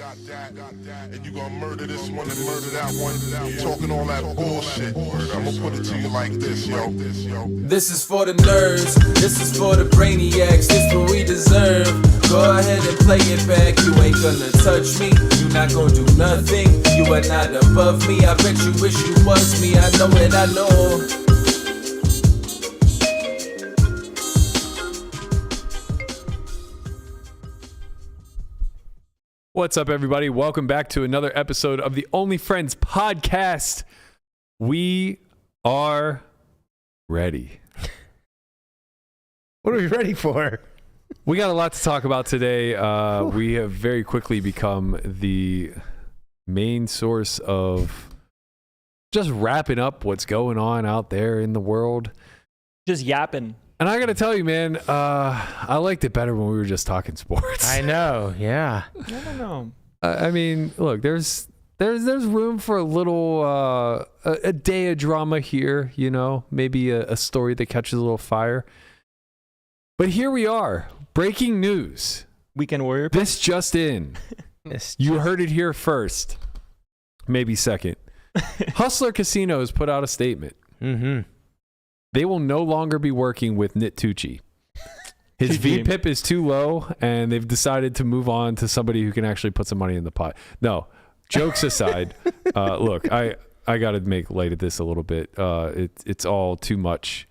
and you gonna murder this one and murder that one. Talking all that bullshit. I'm gonna put it to you like this, yo. This is for the nerds, this is for the brainiacs, this what we deserve. Go ahead and play it back, you ain't gonna touch me, you not gonna do nothing, you are not above me. I bet you wish you was me, I know it, I know. What's up, everybody? Welcome back to another episode of the Only Friends podcast. We are ready. What are we ready for? We got a lot to talk about today. We have very quickly become the main source of just wrapping up what's going on out there in the world. Just yapping. And I got to tell you, man, I liked it better when we were just talking sports. I know, yeah. I don't know. I mean, look, there's room for a little a day of drama here, you know, maybe a story that catches a little fire. But here we are, breaking news. Weekend Warrior. This just in. You heard it here first, maybe second. Hustler Casinos put out a statement. Mm-hmm. They will no longer be working with Nik Airball. His VPIP is too low, and they've decided to move on to somebody who can actually put some money in the pot. No, jokes aside, look, I got to make light of this a little bit. It's all too much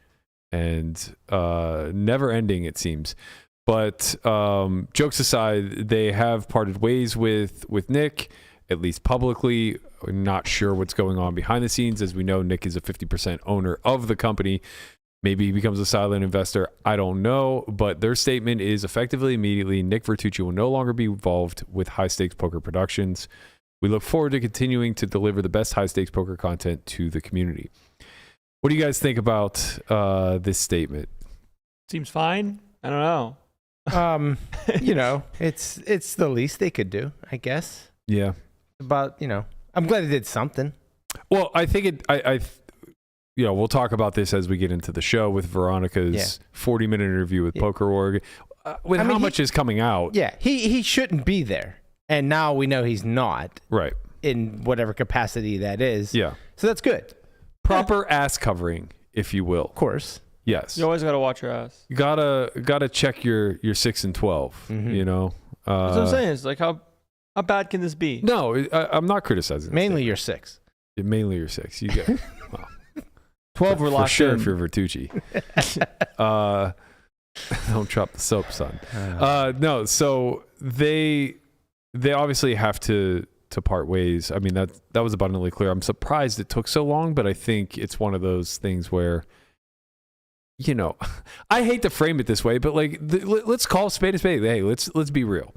and never ending, it seems. But jokes aside, they have parted ways with Nik, at least publicly. We're not sure what's going on behind the scenes. As we know, Nik is a 50% owner of the company. Maybe he becomes a silent investor. I don't know. But their statement is effectively immediately, Nik Vertucci will no longer be involved with High Stakes Poker Productions. We look forward to continuing to deliver the best high stakes poker content to the community. What do you guys think about this statement? Seems fine. I don't know. You know, it's the least they could do, I guess. Yeah. But, you know, I'm glad they did something. Well, I think we'll talk about this as we get into the show with Veronica's 40-minute interview with PokerOrg. With how much is coming out. Yeah, he shouldn't be there. And now we know he's not. Right. In whatever capacity that is. Yeah. So that's good. Proper ass covering, if you will. Of course. Yes. You always got to watch your ass. You gotta check your 6 and 12, you know. That's what I'm saying. It's like, how bad can this be? No, I'm not criticizing. Mainly your 6. Mainly your 6. You get well, 12 were locked for sure in. if you're Vertucci. Don't drop the soap, son. No, so they obviously have to part ways. I mean, that was abundantly clear. I'm surprised it took so long, but I think it's one of those things where, you know, I hate to frame it this way, but like, let's call a spade a spade. Hey, let's be real.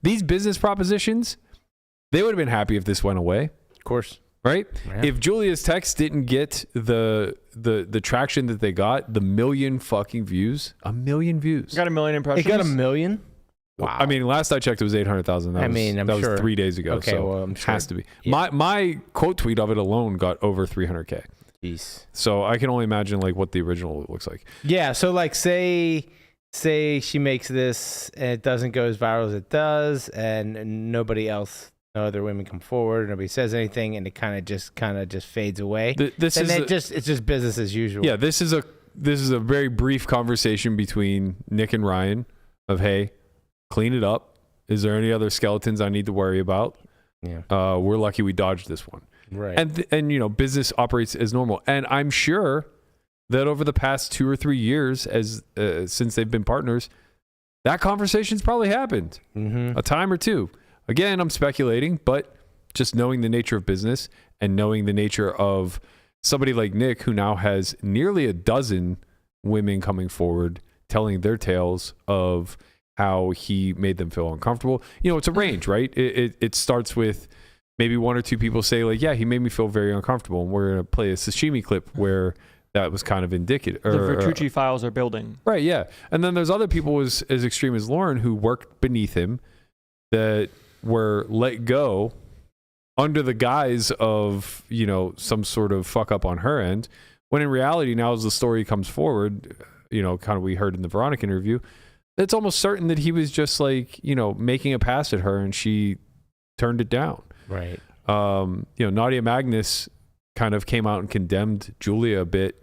These business propositions, they would have been happy if this went away. Of course. Right? Yeah. If Julia's text didn't get the traction that they got, the 1 million fucking views, 1 million views. Got 1 million impressions. It got 1 million? Wow. I mean, last I checked, it was 800,000. I'm sure. That was 3 days ago. Okay, so well, I'm sure. It has to be. Yeah. My quote tweet of it alone got over 300K. Jeez. So I can only imagine like what the original looks like. Yeah. So like, say she makes this and it doesn't go as viral as it does, and no other women come forward, nobody says anything, and it kind of just fades away. It's just business as usual. Yeah. This is a very brief conversation between Nik and Ryan of, hey, clean it up. Is there any other skeletons I need to worry about? Yeah. We're lucky we dodged this one. Right. And you know, business operates as normal. And I'm sure that over the past 2 or 3 years, since they've been partners, that conversation's probably happened a time or two. Again, I'm speculating, but just knowing the nature of business and knowing the nature of somebody like Nik, who now has nearly a dozen women coming forward telling their tales of how he made them feel uncomfortable. You know, it's a range, right? It starts with maybe 1 or 2 people say like, yeah, he made me feel very uncomfortable. And we're going to play a sashimi clip where that was kind of indicative. The Vertucci files are building. Right, yeah. And then there's other people as extreme as Lauren who worked beneath him that were let go under the guise of, you know, some sort of fuck up on her end, when in reality, now as the story comes forward, you know, kind of we heard in the Veronica interview, it's almost certain that he was just like, making a pass at her and she turned it down. Right. Nadia Magnus kind of came out and condemned Julia a bit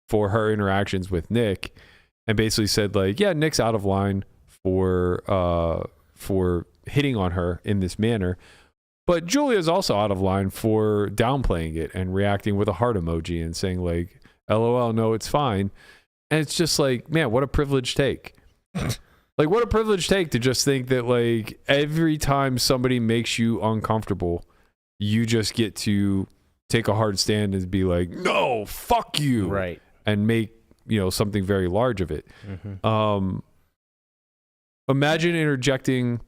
for her interactions with Nik and basically said like, yeah, Nick's out of line for hitting on her in this manner. But Julia's also out of line for downplaying it and reacting with a heart emoji and saying like, LOL, no, it's fine. And it's just like, man, what a privileged take. Like, what a privileged take to just think that like every time somebody makes you uncomfortable, you just get to take a hard stand and be like, no, fuck you. Right. And make, something very large of it. Mm-hmm. Imagine interjecting.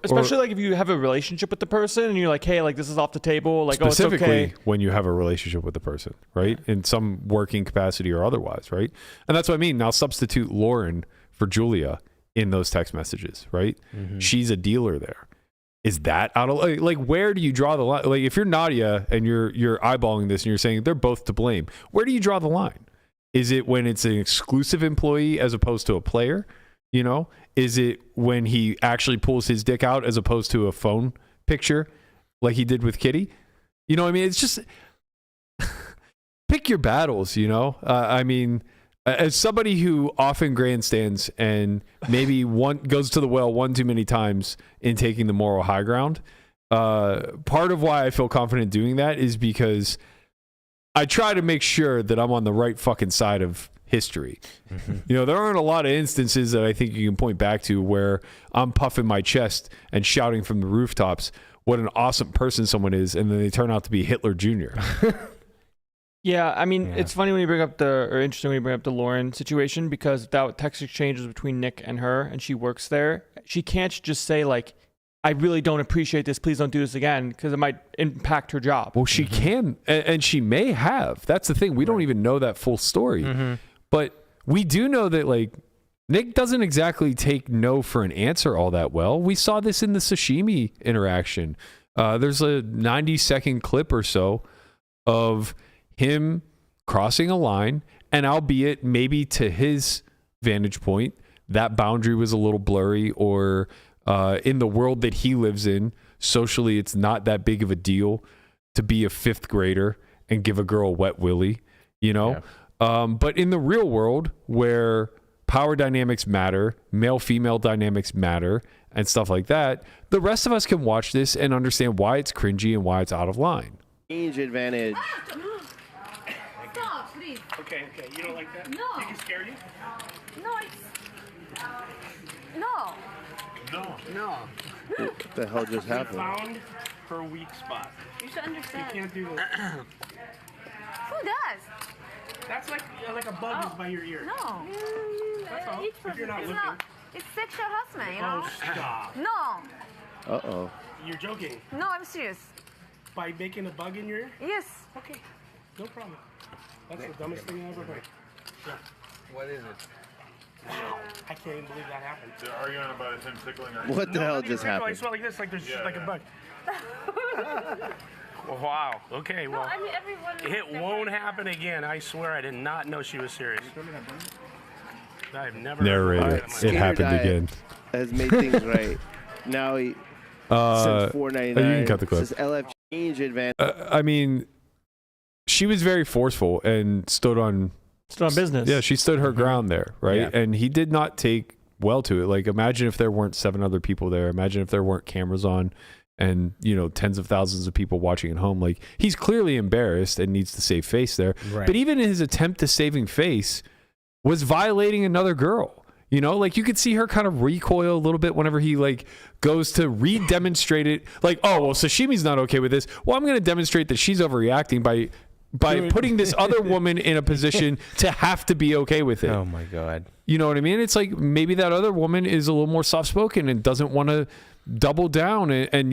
Especially like if you have a relationship with the person and you're like, hey, like this is off the table. Like, specifically oh, it's okay. when you have a relationship with the person, right? In some working capacity or otherwise, right? And that's what I mean. Now substitute Lauren for Julia in those text messages, right? Mm-hmm. She's a dealer there. Is that out of like where do you draw the line? Like if you're Nadia and you're eyeballing this and you're saying they're both to blame, where do you draw the line? Is it when it's an exclusive employee as opposed to a player? Is it when he actually pulls his dick out as opposed to a phone picture like he did with Kitty? You know what I mean? It's just pick your battles, I mean, as somebody who often grandstands and maybe goes to the well one too many times in taking the moral high ground, part of why I feel confident doing that is because I try to make sure that I'm on the right fucking side of history. Mm-hmm. There aren't a lot of instances that I think you can point back to where I'm puffing my chest and shouting from the rooftops what an awesome person someone is, and then they turn out to be Hitler Jr. Yeah, I mean, it's funny when you bring up interesting when you bring up the Lauren situation, because that text exchange was between Nik and her, and she works there. She can't just say like, I really don't appreciate this. Please don't do this again, because it might impact her job. Well, she can, and she may have. That's the thing. We don't even know that full story. Mm-hmm. But we do know that like Nik doesn't exactly take no for an answer all that well. We saw this in the sashimi interaction. There's a 90-second clip or so of him crossing a line, and albeit maybe to his vantage point, that boundary was a little blurry, or in the world that he lives in, socially, it's not that big of a deal to be a fifth grader and give a girl a wet willy, Yeah. But in the real world, where power dynamics matter, male-female dynamics matter, and stuff like that, the rest of us can watch this and understand why it's cringy and why it's out of line. Change advantage. Stop, please. Okay, you don't like that? No. Think it scared you? No, No. What the hell just happened? Found her weak spot. You should You understand. can't do this. Who does? That's like a bug is by your ear. No. That's all. If you're not It's looking. not. It's sexual harassment, you know? Oh, stop. No. Uh-oh. You're joking. No, I'm serious. By making a bug in your ear? Yes. Okay, no problem. That's the dumbest thing I ever heard. Yeah. What is it? Wow. I can't even believe that happened. They're arguing about him tickling her. What the hell Not even just tickle, I happened? smell like this, like there's Yeah, like yeah. a bug. Wow. Okay, No, well, I mean everyone. it won't happen again. I swear I did not know she was serious. I've never Narrator, heard Alright, that in my it Skater life. happened Diet again. Has made things right. Now he since $4.99. you can cut the clip. Says LF change advantage. I mean, she was very forceful and stood on business. Yeah, she stood her ground there, right? Yeah. And he did not take well to it. Like, imagine if there weren't 7 other people there. Imagine if there weren't cameras on and, tens of thousands of people watching at home. Like, he's clearly embarrassed and needs to save face there. Right. But even in his attempt to saving face was violating another girl. Like you could see her kind of recoil a little bit whenever he like goes to re-demonstrate it. Like, oh, well, sashimi's not okay with this. Well, I'm going to demonstrate that she's overreacting by putting this other woman in a position to have to be okay with it. Oh my God. You know what I mean? It's like maybe that other woman is a little more soft-spoken and doesn't want to double down and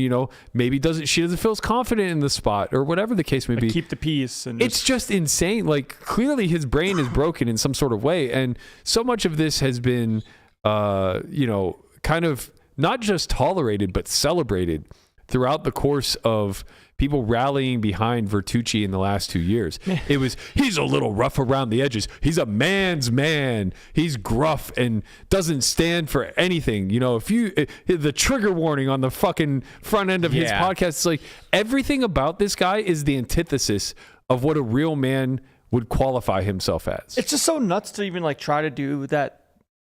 maybe she doesn't feel as confident in the spot or whatever the case may be. Keep the peace. And It's just insane. Like, clearly his brain is broken in some sort of way. And so much of this has been, kind of not just tolerated, but celebrated throughout the course of people rallying behind Vertucci in the last 2 years. It was, he's a little rough around the edges. He's a man's man. He's gruff and doesn't stand for anything. You know, the trigger warning on the fucking front end of his podcast, it's like everything about this guy is the antithesis of what a real man would qualify himself as. It's just so nuts to even like try to do that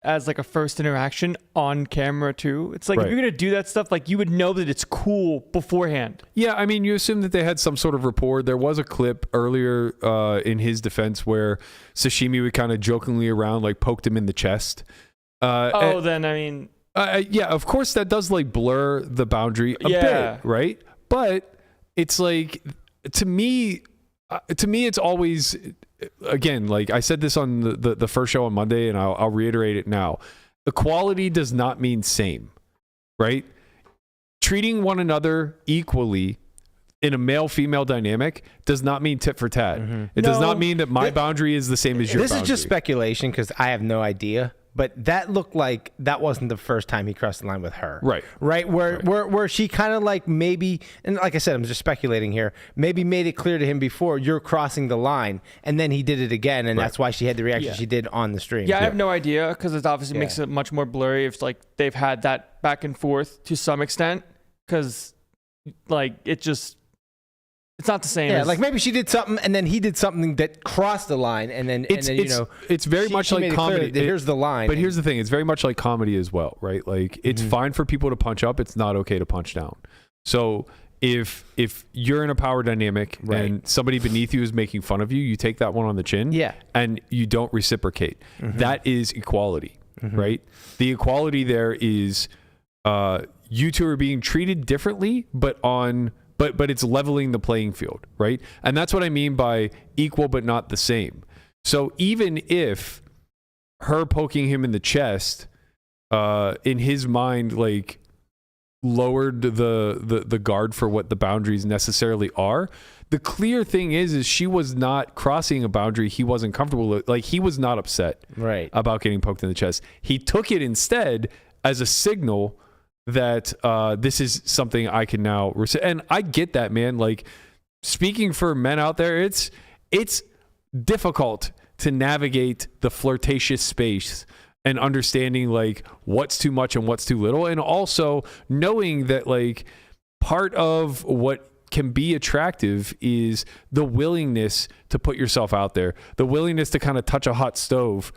as like a first interaction on camera too. It's like if you're gonna do that stuff, like you would know that it's cool beforehand. Yeah, I mean, you assume that they had some sort of rapport. There was a clip earlier in his defense where Sashimi would kind of jokingly around, like poked him in the chest. Then I mean, yeah, of course that does like blur the boundary a bit, right? But it's like to me, it's always. Again, like I said this on the first show on Monday, and I'll reiterate it now. Equality does not mean same, right? Treating one another equally in a male-female dynamic does not mean tit for tat. It does not mean that my boundary is the same as your boundary. This is just speculation because I have no idea. But that looked like that wasn't the first time he crossed the line with her. Right. Where she kind of like maybe, and like I said, I'm just speculating here, maybe made it clear to him before, you're crossing the line. And then he did it again. And that's why she had the reaction she did on the stream. Yeah, I have no idea because it obviously makes it much more blurry if like they've had that back and forth to some extent. Because like it's not the same. Yeah, like maybe she did something and then he did something that crossed the line, and then it's very much like comedy. Here's the line. But here's the thing: it's very much like comedy as well, right? Like it's fine for people to punch up. It's not okay to punch down. So if you're in a power dynamic and somebody beneath you is making fun of you, you take that one on the chin, and you don't reciprocate. That is equality, right? The equality there is you two are being treated differently, but it's leveling the playing field, right? And that's what I mean by equal but not the same. So even if her poking him in the chest, in his mind, like lowered the guard for what the boundaries necessarily are, the clear thing is she was not crossing a boundary he wasn't comfortable with. Like he was not upset about getting poked in the chest. He took it instead as a signal that this is something I can now and I get that, man. Like speaking for men out there, it's difficult to navigate the flirtatious space and understanding like what's too much and what's too little, and also knowing that like part of what can be attractive is the willingness to put yourself out there, the willingness to kind of touch a hot stove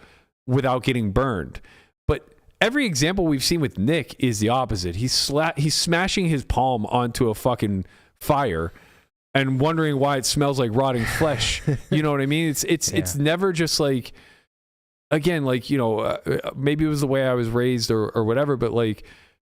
without getting burned. But every example we've seen with Nik is the opposite. He's smashing his palm onto a fucking fire and wondering why it smells like rotting flesh. You know what I mean? It's never just like, again, like, you know, maybe it was the way I was raised or whatever, but like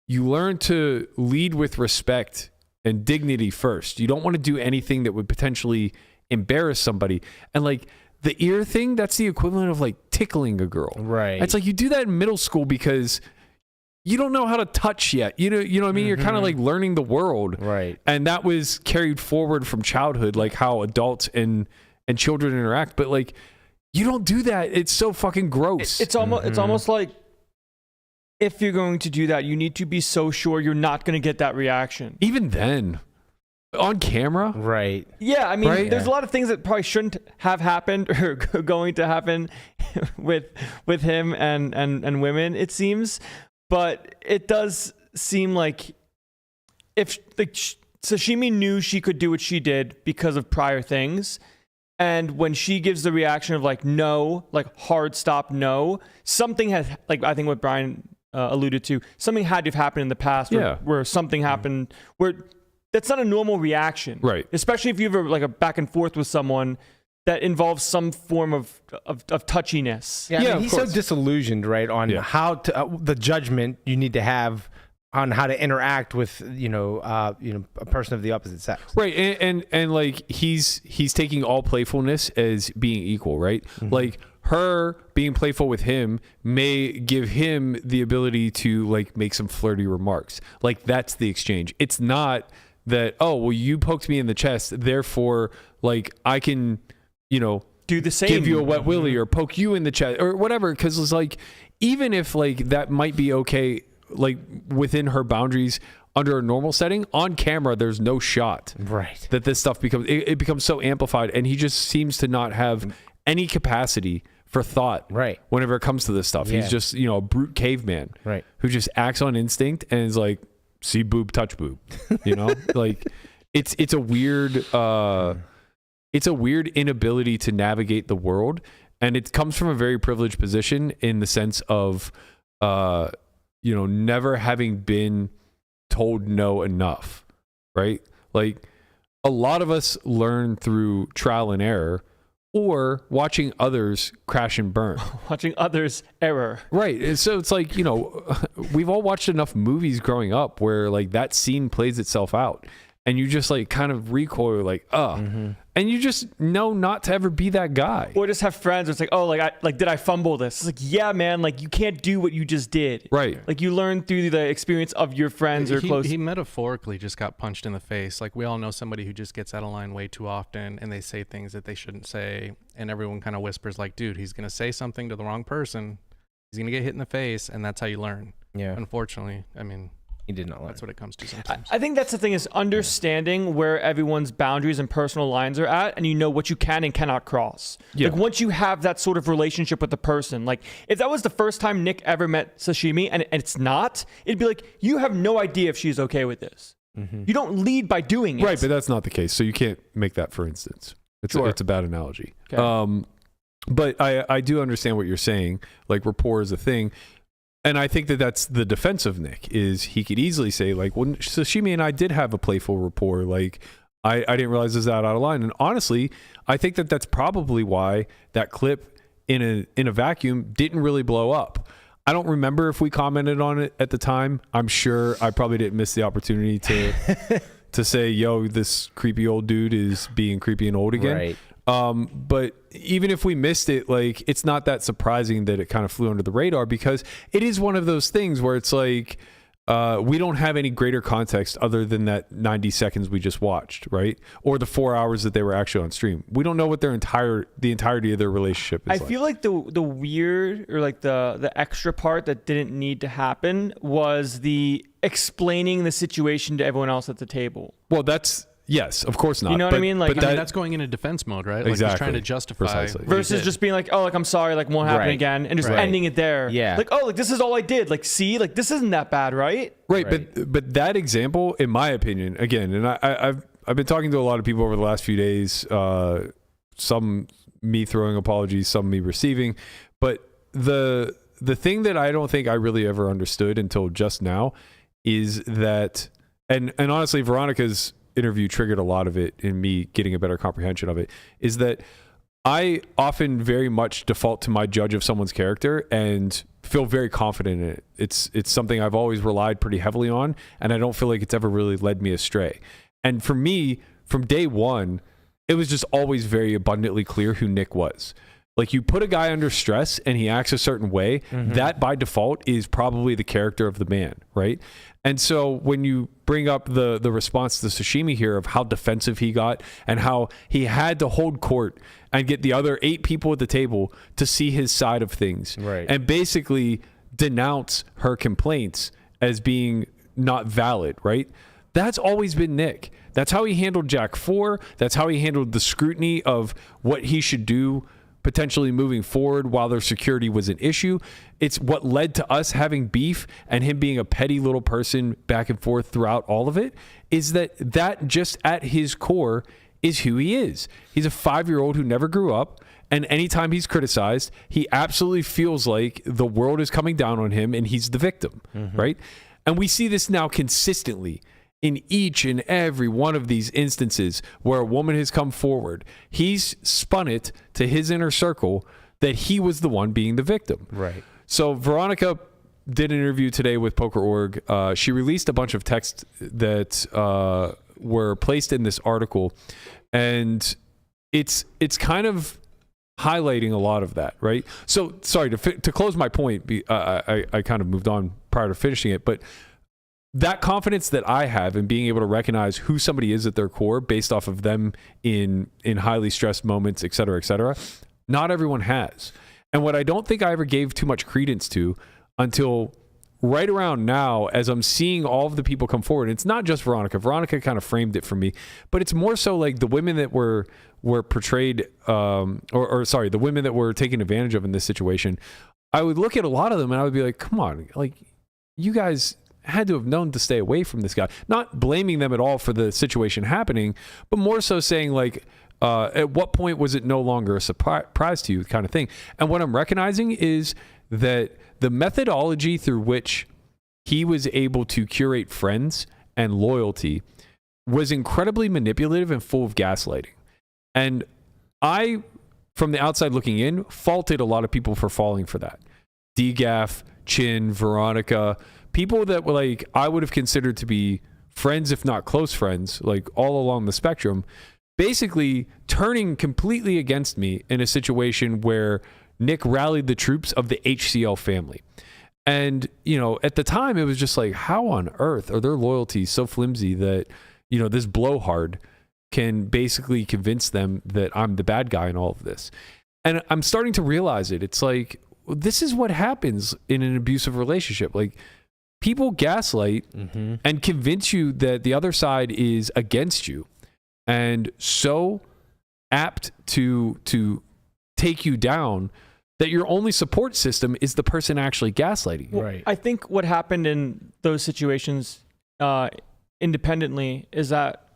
you learn to lead with respect and dignity first. You don't want to do anything that would potentially embarrass somebody. And like, the ear thing, that's the equivalent of like tickling a girl. Right. It's like you do that in middle school because you don't know how to touch yet. You know what I mean? You're kind of like learning the world. Right. And that was carried forward from childhood, like how adults and children interact. But like you don't do that. It's so fucking gross. It's almost like if you're going to do that, you need to be so sure you're not going to get that reaction. Even then. On camera? Right. Yeah, I mean, there's a lot of things that probably shouldn't have happened or going to happen with him and women, it seems. But it does seem like if Sashimi knew she could do what she did because of prior things, and when she gives the reaction of like no, like hard stop no, something has, like I think what Brian alluded to, something had to have happened in the past where something happened where that's not a normal reaction, right? Especially if you have like a back and forth with someone that involves some form of touchiness. Yeah, I mean, he's so disillusioned, right, on how to the judgment you need to have on how to interact with a person of the opposite sex, right? And like he's taking all playfulness as being equal, right? Like her being playful with him may give him the ability to like make some flirty remarks. Like that's the exchange. It's not that, oh, well, you poked me in the chest, therefore, like, I can, do the same, give you a wet willy or poke you in the chest or whatever. Because it's like, even if like that might be okay, like within her boundaries under a normal setting. On camera, there's no shot Right. that this stuff becomes so amplified, and he just seems to not have any capacity for thought Right. whenever it comes to this stuff. Yeah. He's just, a brute caveman Right. who just acts on instinct and is like, see boob, touch boob, like it's a weird inability to navigate the world. And it comes from a very privileged position in the sense of, never having been told no enough, right? Like a lot of us learn through trial and error or watching others crash and burn. Watching others error. Right. And so it's like, we've all watched enough movies growing up where like that scene plays itself out and you just like kind of recoil like, and you just know not to ever be that guy. Or just have friends where it's like, oh, did I fumble this? It's like, yeah, man, like you can't do what you just did. Right. Like you learn through the experience of your friends or close. He metaphorically just got punched in the face. Like we all know somebody who just gets out of line way too often and they say things that they shouldn't say. And everyone kind of whispers like, dude, he's going to say something to the wrong person. He's going to get hit in the face. And that's how you learn. Yeah. Unfortunately, I mean, He did not learn. that's what it comes to sometimes. I think that's the thing is understanding where everyone's boundaries and personal lines are at, and you know what you can and cannot cross. Yeah. Like once you have that sort of relationship with the person, like if that was the first time Nik ever met Sashimi and it's not, it'd be like, you have no idea if she's okay with this. You don't lead by doing it. Right. But that's not the case. So you can't make that, for instance. It's a bad analogy. Okay. But I do understand what you're saying. Like rapport is a thing. And I think that that's the defense of Nik is he could easily say like, well, Sashimi and I did have a playful rapport. Like I didn't realize it was that out of line. And honestly, I think that that's probably why that clip in a vacuum didn't really blow up. I don't remember if we commented on it at the time. I'm sure I probably didn't miss the opportunity to say, yo, this creepy old dude is being creepy and old again. Right. But even if we missed it, like it's not that surprising that it kind of flew under the radar because it is one of those things where it's like we don't have any greater context other than that 90 seconds we just watched, right? Or the 4 hours that they were actually on stream. We don't know what the entirety of their relationship is. I feel like the weird or like the extra part that didn't need to happen was the explaining the situation to everyone else at the table. Well, that's. Yes, of course not. You know what I mean? Like, that's going into defense mode, right? Like Exactly. he's trying to justify. Precisely. versus just being like, oh, like I'm sorry, like won't happen Right. again, and just Right. ending it there. Yeah. Like, oh, like this is all I did. Like, see, like this isn't that bad, right? Right, Right. but that example, in my opinion, again, and I've been talking to a lot of people over the last few days. Some me throwing apologies, some me receiving, but the thing that I don't think I really ever understood until just now is that, and honestly, Veronica's interview triggered a lot of it in me getting a better comprehension of it, is that I often very much default to my judge of someone's character and feel very confident in it. It's something I've always relied pretty heavily on, and I don't feel like it's ever really led me astray. And for me, from day one, it was just always very abundantly clear who Nik was. Like you put a guy under stress and he acts a certain way, that by default is probably the character of the man, right? And so when you bring up the response to Sashimi here of how defensive he got and how he had to hold court and get the other 8 people at the table to see his side of things, Right. and basically denounce her complaints as being not valid, right? That's always been Nik. That's how he handled Jack 4. That's how he handled the scrutiny of what he should do potentially moving forward while their security was an issue. It's what led to us having beef and him being a petty little person back and forth throughout all of it, is that just at his core is who he is. He's a 5-year-old who never grew up, and anytime he's criticized, he absolutely feels like the world is coming down on him and he's the victim, right? And we see this now consistently in each and every one of these instances where a woman has come forward. He's spun it to his inner circle that he was the one being the victim. Right. So Veronica did an interview today with Poker.org. She released a bunch of texts that were placed in this article, and it's kind of highlighting a lot of that, right? So sorry, to close my point, I kind of moved on prior to finishing it, but that confidence that I have in being able to recognize who somebody is at their core based off of them in highly stressed moments, et cetera, not everyone has. And what I don't think I ever gave too much credence to until right around now, as I'm seeing all of the people come forward, it's not just Veronica. Veronica kind of framed it for me, but it's more so like the women that were portrayed, sorry, the women that were taken advantage of in this situation. I would look at a lot of them and I would be like, come on, like you guys had to have known to stay away from this guy. Not blaming them at all for the situation happening, but more so saying like, at what point was it no longer a surprise to you, kind of thing. And what I'm recognizing is that the methodology through which he was able to curate friends and loyalty was incredibly manipulative and full of gaslighting. And I, from the outside looking in, faulted a lot of people for falling for that. DGAF, Chin, Veronica, people that were like I would have considered to be friends, if not close friends, like all along the spectrum, basically turning completely against me in a situation where Nik rallied the troops of the HCL family. And, you know, at the time it was just like, how on earth are their loyalties so flimsy that, you know, this blowhard can basically convince them that I'm the bad guy in all of this. And I'm starting to realize it. It's like, this is what happens in an abusive relationship. Like, people gaslight and convince you that the other side is against you and so apt to take you down that your only support system is the person actually gaslighting you. Right. I think what happened in those situations independently is that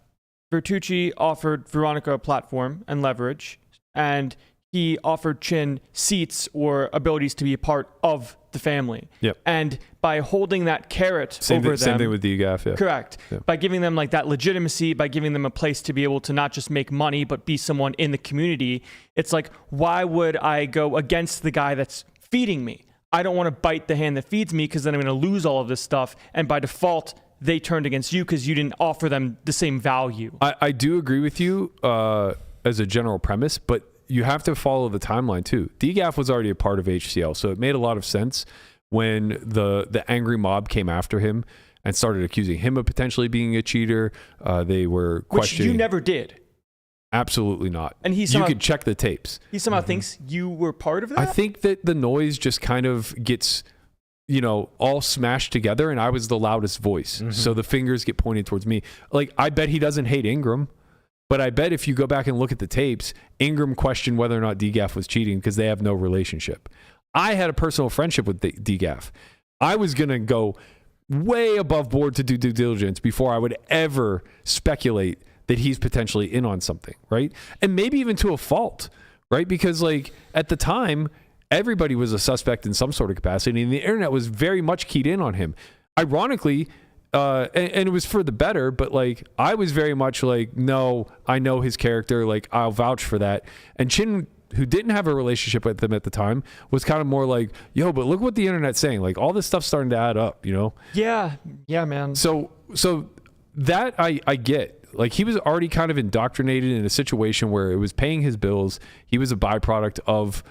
Vertucci offered Veronica a platform and leverage, and he offered Chin seats or abilities to be a part of the family. Yep. And by holding that carrot over them. Same thing with DGAF, yeah. Correct. Yeah. By giving them like that legitimacy, by giving them a place to be able to not just make money, but be someone in the community. It's like, why would I go against the guy that's feeding me? I don't want to bite the hand that feeds me because then I'm going to lose all of this stuff. And by default, they turned against you because you didn't offer them the same value. I do agree with you as a general premise, but you have to follow the timeline too. DGAF was already a part of HCL, so it made a lot of sense when the angry mob came after him and started accusing him of potentially being a cheater. They were questioning. Which you never did. Absolutely not. And you could check the tapes. He somehow thinks you were part of that? I think that the noise just kind of gets, you know, all smashed together, and I was the loudest voice. So the fingers get pointed towards me. Like, I bet he doesn't hate Ingram. But I bet if you go back and look at the tapes, Ingram questioned whether or not DGAF was cheating because they have no relationship. I had a personal friendship with DGAF. I was going to go way above board to do due diligence before I would ever speculate that he's potentially in on something, right? And maybe even to a fault, right? Because like at the time, everybody was a suspect in some sort of capacity, and the internet was very much keyed in on him. Ironically, and it was for the better, but like I was very much like, no, I know his character, like I'll vouch for that. And Chin, who didn't have a relationship with them at the time, was kind of more like, yo, but look what the internet's saying. Like all this stuff's starting to add up, you know? Yeah, man. So that I get. Like he was already kind of indoctrinated in a situation where it was paying his bills. He was a byproduct of,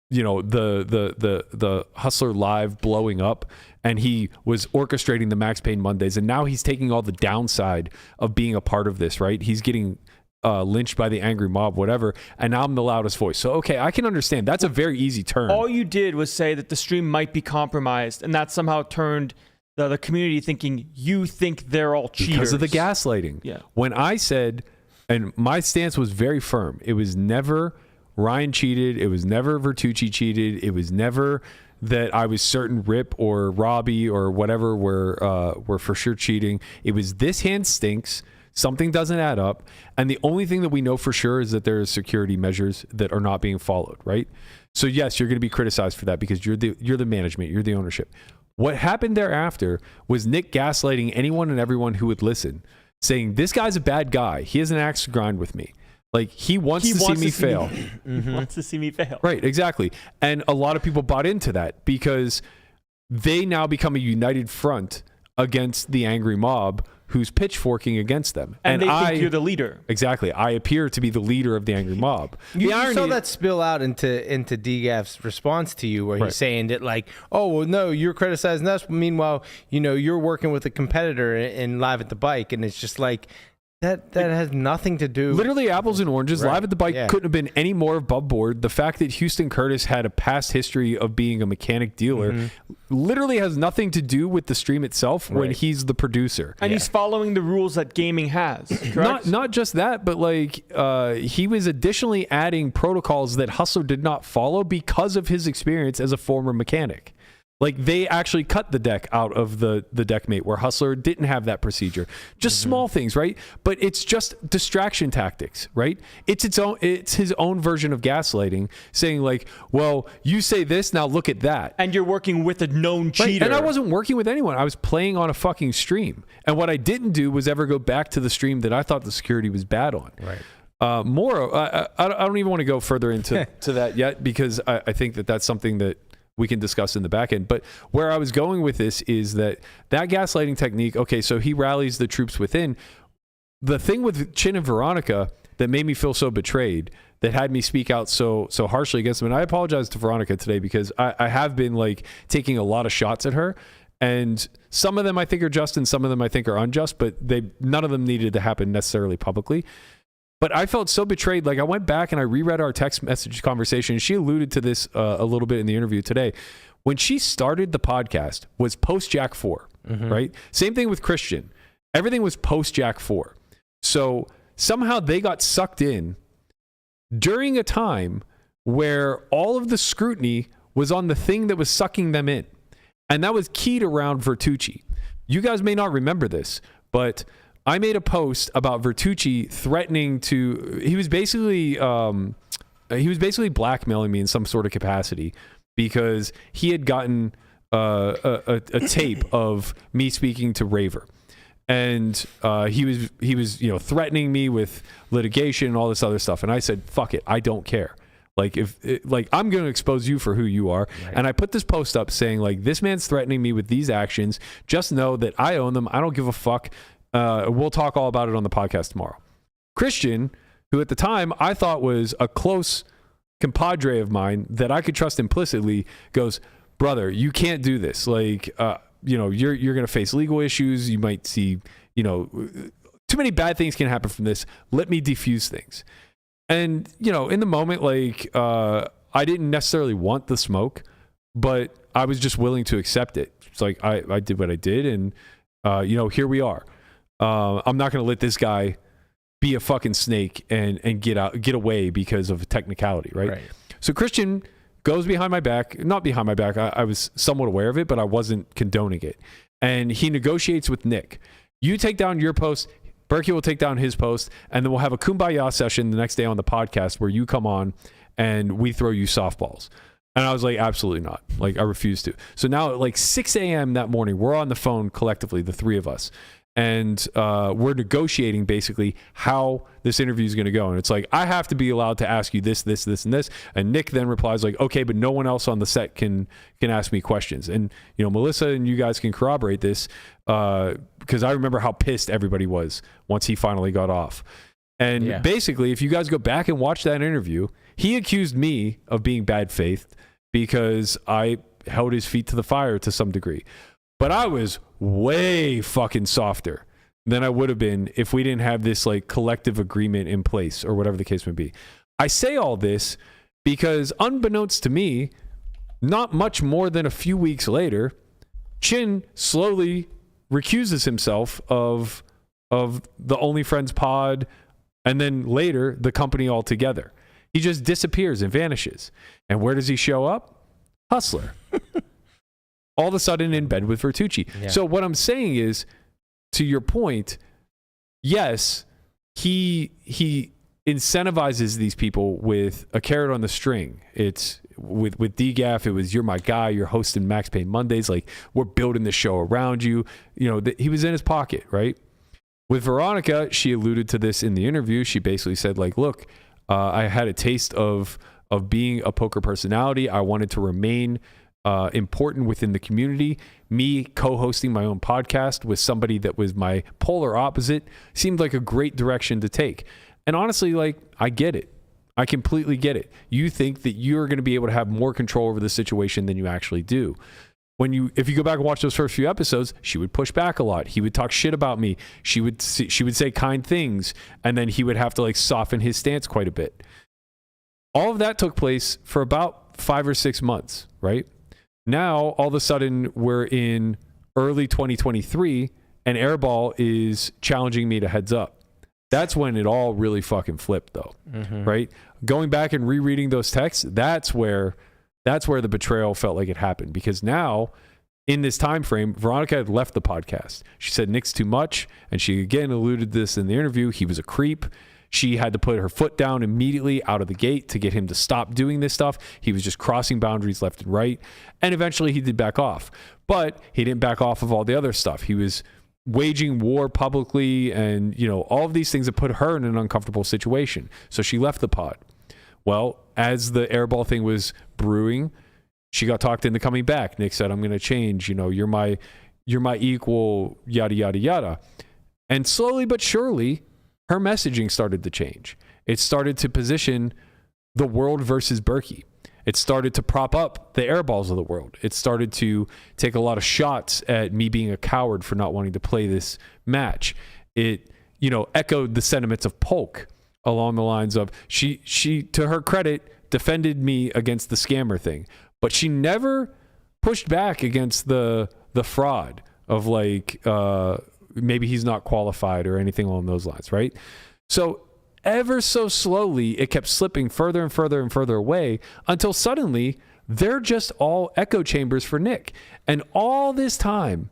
you know, the Hustler Live blowing up, and he was orchestrating the Max Payne Mondays, and now he's taking all the downside of being a part of this, right? He's getting lynched by the angry mob, whatever, and now I'm the loudest voice. So, okay, I can understand. That's a very easy turn. All you did was say that the stream might be compromised, and that somehow turned the community thinking you think they're all cheaters. Because of the gaslighting. Yeah. When I said, and my stance was very firm, it was never Ryan cheated, it was never Vertucci cheated, it was never that I was certain Rip or Robbie or whatever were for sure cheating. It was this hand stinks, something doesn't add up, and the only thing that we know for sure is that there are security measures that are not being followed, right? So yes, you're going to be criticized for that because you're the management, you're the ownership. What happened thereafter was Nik gaslighting anyone and everyone who would listen, saying, this guy's a bad guy. He has an axe to grind with me. Like, he wants to see me fail. He wants to see me fail. Right, exactly. And a lot of people bought into that because they now become a united front against the angry mob who's pitchforking against them. And they think you're the leader. Exactly. I appear to be the leader of the angry mob. You saw that spill out into DGAF's response to you where he's saying that like, oh, well, no, you're criticizing us. Meanwhile, you know, you're working with a competitor in Live at the Bike. And it's just like, That has nothing to do. Literally apples and oranges. Right. Live at the Bike Yeah. couldn't have been any more above board. The fact that Houston Curtis had a past history of being a mechanic dealer literally has nothing to do with the stream itself when he's the producer. And he's following the rules that gaming has, correct? Not just that, but like he was additionally adding protocols that Hustler did not follow because of his experience as a former mechanic. Like they actually cut the deck out of the deck mate where Hustler didn't have that procedure. Just small things, right? But it's just distraction tactics, right? It's his own version of gaslighting, saying like, well, you say this, now look at that. And you're working with a known cheater. And I wasn't working with anyone. I was playing on a fucking stream. And what I didn't do was ever go back to the stream that I thought the security was bad on. Right. I don't even want to go further into to that yet because I think that's something that we can discuss in the back end. But where I was going with this is that gaslighting technique, okay, so he rallies the troops within. The thing with Chin and Veronica that made me feel so betrayed, that had me speak out so harshly against them, and I apologize to Veronica today because I have been like taking a lot of shots at her, and some of them I think are just and some of them I think are unjust, but none of them needed to happen necessarily publicly. But I felt so betrayed. Like I went back and I reread our text message conversation. She alluded to this a little bit in the interview today. When she started the podcast was post Jack 4, right? Same thing with Christian. Everything was post Jack 4. So somehow they got sucked in during a time where all of the scrutiny was on the thing that was sucking them in. And that was keyed around Vertucci. You guys may not remember this, but I made a post about Vertucci threatening to. He was basically blackmailing me in some sort of capacity because he had gotten a tape of me speaking to Raver, and he was threatening me with litigation and all this other stuff. And I said, "Fuck it, I don't care. Like I'm going to expose you for who you are." Right. And I put this post up saying like, "This man's threatening me with these actions. Just know that I own them. I don't give a fuck." We'll talk all about it on the podcast tomorrow. Christian, who at the time I thought was a close compadre of mine that I could trust implicitly, goes, "Brother, you can't do this. Like, you're going to face legal issues. You might see, too many bad things can happen from this. Let me defuse things." And, in the moment, like, I didn't necessarily want the smoke, but I was just willing to accept it. It's like, I did what I did, and, here we are. I'm not going to let this guy be a fucking snake and get away because of a technicality, right? So Christian goes behind my back, not behind my back. I was somewhat aware of it, but I wasn't condoning it. And he negotiates with Nik. You take down your post, Berkey will take down his post, and then we'll have a kumbaya session the next day on the podcast where you come on and we throw you softballs. And I was like, absolutely not. Like, I refuse to. So now at like 6 a.m. that morning, we're on the phone collectively, the three of us. And we're negotiating basically how this interview is going to go. And it's like, I have to be allowed to ask you this, this, this, and this. And Nik then replies like, okay, but no one else on the set can ask me questions. And, Melissa and you guys can corroborate this because I remember how pissed everybody was once he finally got off. And basically, if you guys go back and watch that interview, he accused me of being bad faith because I held his feet to the fire to some degree. But I was way fucking softer than I would have been if we didn't have this like collective agreement in place or whatever the case may be. I say all this because unbeknownst to me, not much more than a few weeks later, Chin slowly recuses himself of the Only Friends pod and then later the company altogether. He just disappears and vanishes. And where does he show up? Hustler. All of a sudden in bed with Vertucci. Yeah. So what I'm saying is, to your point, yes, he incentivizes these people with a carrot on the string. It's with DGAF, it was, "You're my guy, you're hosting Max Payne Mondays, like we're building the show around you." He was in his pocket, right? With Veronica, she alluded to this in the interview. She basically said like, "Look, I had a taste of being a poker personality. I wanted to remain important within the community. Me co-hosting my own podcast with somebody that was my polar opposite seemed like a great direction to take." And honestly, like, I get it. I completely get it. You think that you're going to be able to have more control over the situation than you actually do. if you go back and watch those first few episodes, she would push back a lot. He would talk shit about me. She would say kind things, and then he would have to like soften his stance quite a bit. All of that took place for about 5 or 6 months, right? Now, all of a sudden, we're in early 2023, and Airball is challenging me to heads up. That's when it all really fucking flipped, though, right? Going back and rereading those texts, that's where the betrayal felt like it happened, because now, in this time frame, Veronica had left the podcast. She said Nik's too much, and she again alluded to this in the interview. He was a creep. She had to put her foot down immediately out of the gate to get him to stop doing this stuff. He was just crossing boundaries left and right, and eventually he did back off. But he didn't back off of all the other stuff. He was waging war publicly, and all of these things that put her in an uncomfortable situation. So she left the pod. Well, as the Airball thing was brewing, she got talked into coming back. Nik said, "I'm going to change. You're my equal, yada yada yada." And slowly but surely, her messaging started to change. It started to position the world versus Berkey. It started to prop up the Airballs of the world. It started to take a lot of shots at me being a coward for not wanting to play this match. It, echoed the sentiments of Polk along the lines of she, to her credit, defended me against the scammer thing, but she never pushed back against the fraud of like, maybe he's not qualified or anything along those lines, right? So ever so slowly, it kept slipping further and further and further away until suddenly they're just all echo chambers for Nik. And all of this time,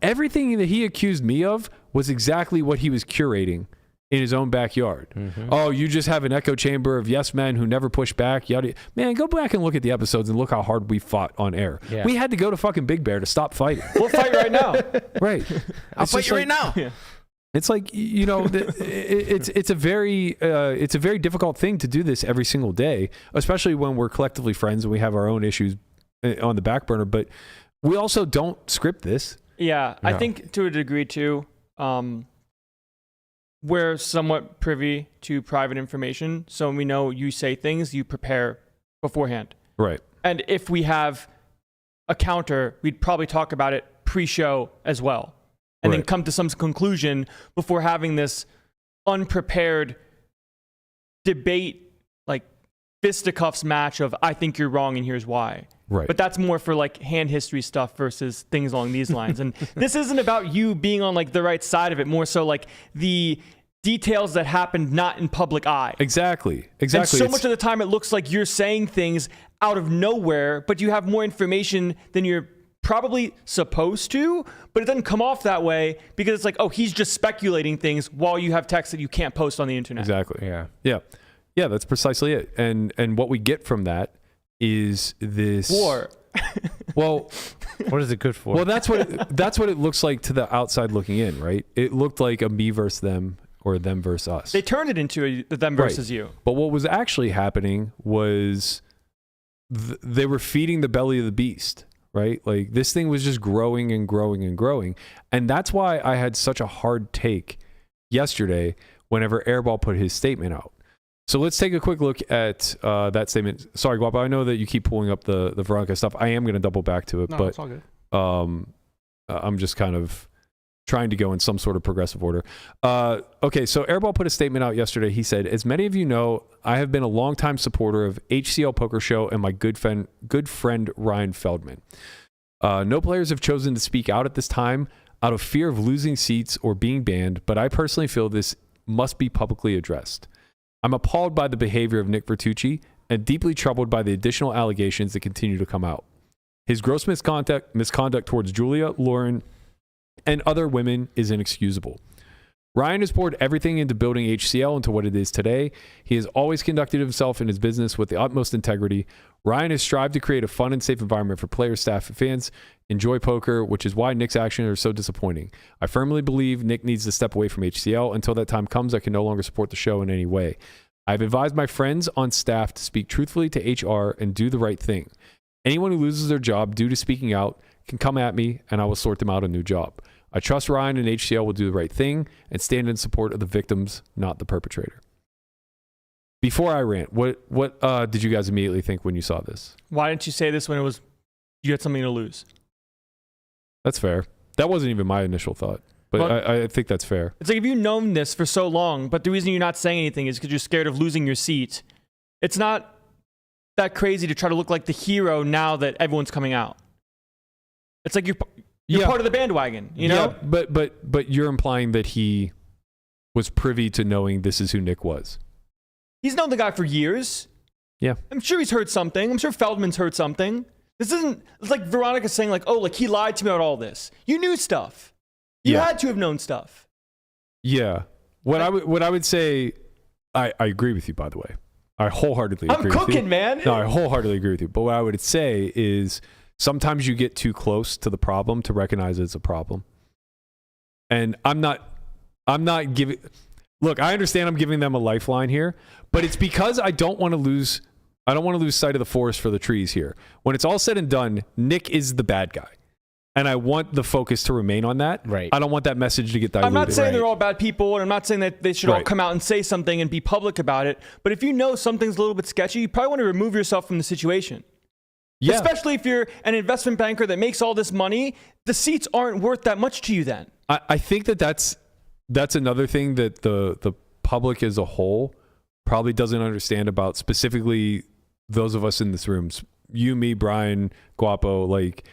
everything that he accused me of was exactly what he was curating in his own backyard. Oh, you just have an echo chamber of yes men who never push back. Yada. Man, go back and look at the episodes and look how hard we fought on air. Yeah. We had to go to fucking Big Bear to stop fighting. We'll fight right now. Right. I'll fight you right now. Yeah. It's like, it's a very difficult thing to do this every single day, especially when we're collectively friends and we have our own issues on the back burner, but we also don't script this. Yeah. I think to a degree too, we're somewhat privy to private information. So when we know you say things, you prepare beforehand. Right. And if we have a counter, we'd probably talk about it pre-show as well. And then come to some conclusion before having this unprepared debate, like fisticuffs match of, I think you're wrong and here's why. Right. But that's more for like hand history stuff versus things along these lines. And this isn't about you being on like the right side of it, more so like the details that happened not in public eye. Exactly. And so much of the time it looks like you're saying things out of nowhere, but you have more information than you're probably supposed to, but it doesn't come off that way because it's like, oh, he's just speculating things while you have text that you can't post on the internet. Exactly. Yeah, that's precisely it. And what we get from that is this war. Well, what is it good for? Well, that's what it looks like to the outside looking in, right? It looked like a me versus them or them versus us. They turned it into a them versus you. But what was actually happening was they were feeding the belly of the beast. Right? Like this thing was just growing and growing and growing. And that's why I had such a hard take yesterday whenever Airball put his statement out. So let's take a quick look at that statement. Sorry, Guapo, I know that you keep pulling up the Veronica stuff. I am going to double back to it, but it's all good. I'm just kind of trying to go in some sort of progressive order. Okay, so Airball put a statement out yesterday. He said, as many of you know, I have been a longtime supporter of HCL Poker Show and my good friend Ryan Feldman. No players have chosen to speak out at this time out of fear of losing seats or being banned, but I personally feel this must be publicly addressed. I'm appalled by the behavior of Nik Vertucci and deeply troubled by the additional allegations that continue to come out. His gross misconduct towards Julia, Lauren, and other women is inexcusable. Ryan has poured everything into building HCL into what it is today. He has always conducted himself in his business with the utmost integrity. Ryan has strived to create a fun and safe environment for players, staff, and fans enjoy poker, which is why Nik's actions are so disappointing. I firmly believe Nik needs to step away from HCL. Until that time comes, I can no longer support the show in any way. I've advised my friends on staff to speak truthfully to HR and do the right thing. Anyone who loses their job due to speaking out can come at me and I will sort them out a new job. I trust Ryan and HCL will do the right thing and stand in support of the victims, not the perpetrator. Before I rant, what did you guys immediately think when you saw this? Why didn't you say this when it was You had something to lose. That's fair. That wasn't even my initial thought, but Well, I think that's fair. It's like if you've known this for so long, but the reason you're not saying anything is because you're scared of losing your seat. It's not that crazy to try to look like the hero now that everyone's coming out. It's like you're part of the bandwagon, you know? Yeah, but you're implying that he was privy to knowing this is who Nik was. He's known the guy for years. Yeah. I'm sure he's heard something. I'm sure Feldman's heard something. This isn't, it's like Veronica saying like, oh, like he lied to me about all this. You knew stuff. You had to have known stuff. Yeah. What I would say, I agree with you, by the way. I wholeheartedly agree with you. I'm cooking, man. No, I wholeheartily agree with you. But what I would say is sometimes you get too close to the problem to recognize it's a problem. And I'm not giving, look, I understand I'm giving them a lifeline here, but it's because I don't want to lose sight of the forest for the trees here. When it's all said and done, Nik is the bad guy. And I want the focus to remain on that. Right. I don't want that message to get diluted. I'm not saying they're all bad people, and I'm not saying that they should all come out and say something and be public about it. But if you know something's a little bit sketchy, you probably want to remove yourself from the situation. Yeah. Especially if you're an investment banker that makes all this money, the seats aren't worth that much to you then. I think that's another thing that the public as a whole probably doesn't understand about specifically those of us in this room. You, me, Brian, Guapo, like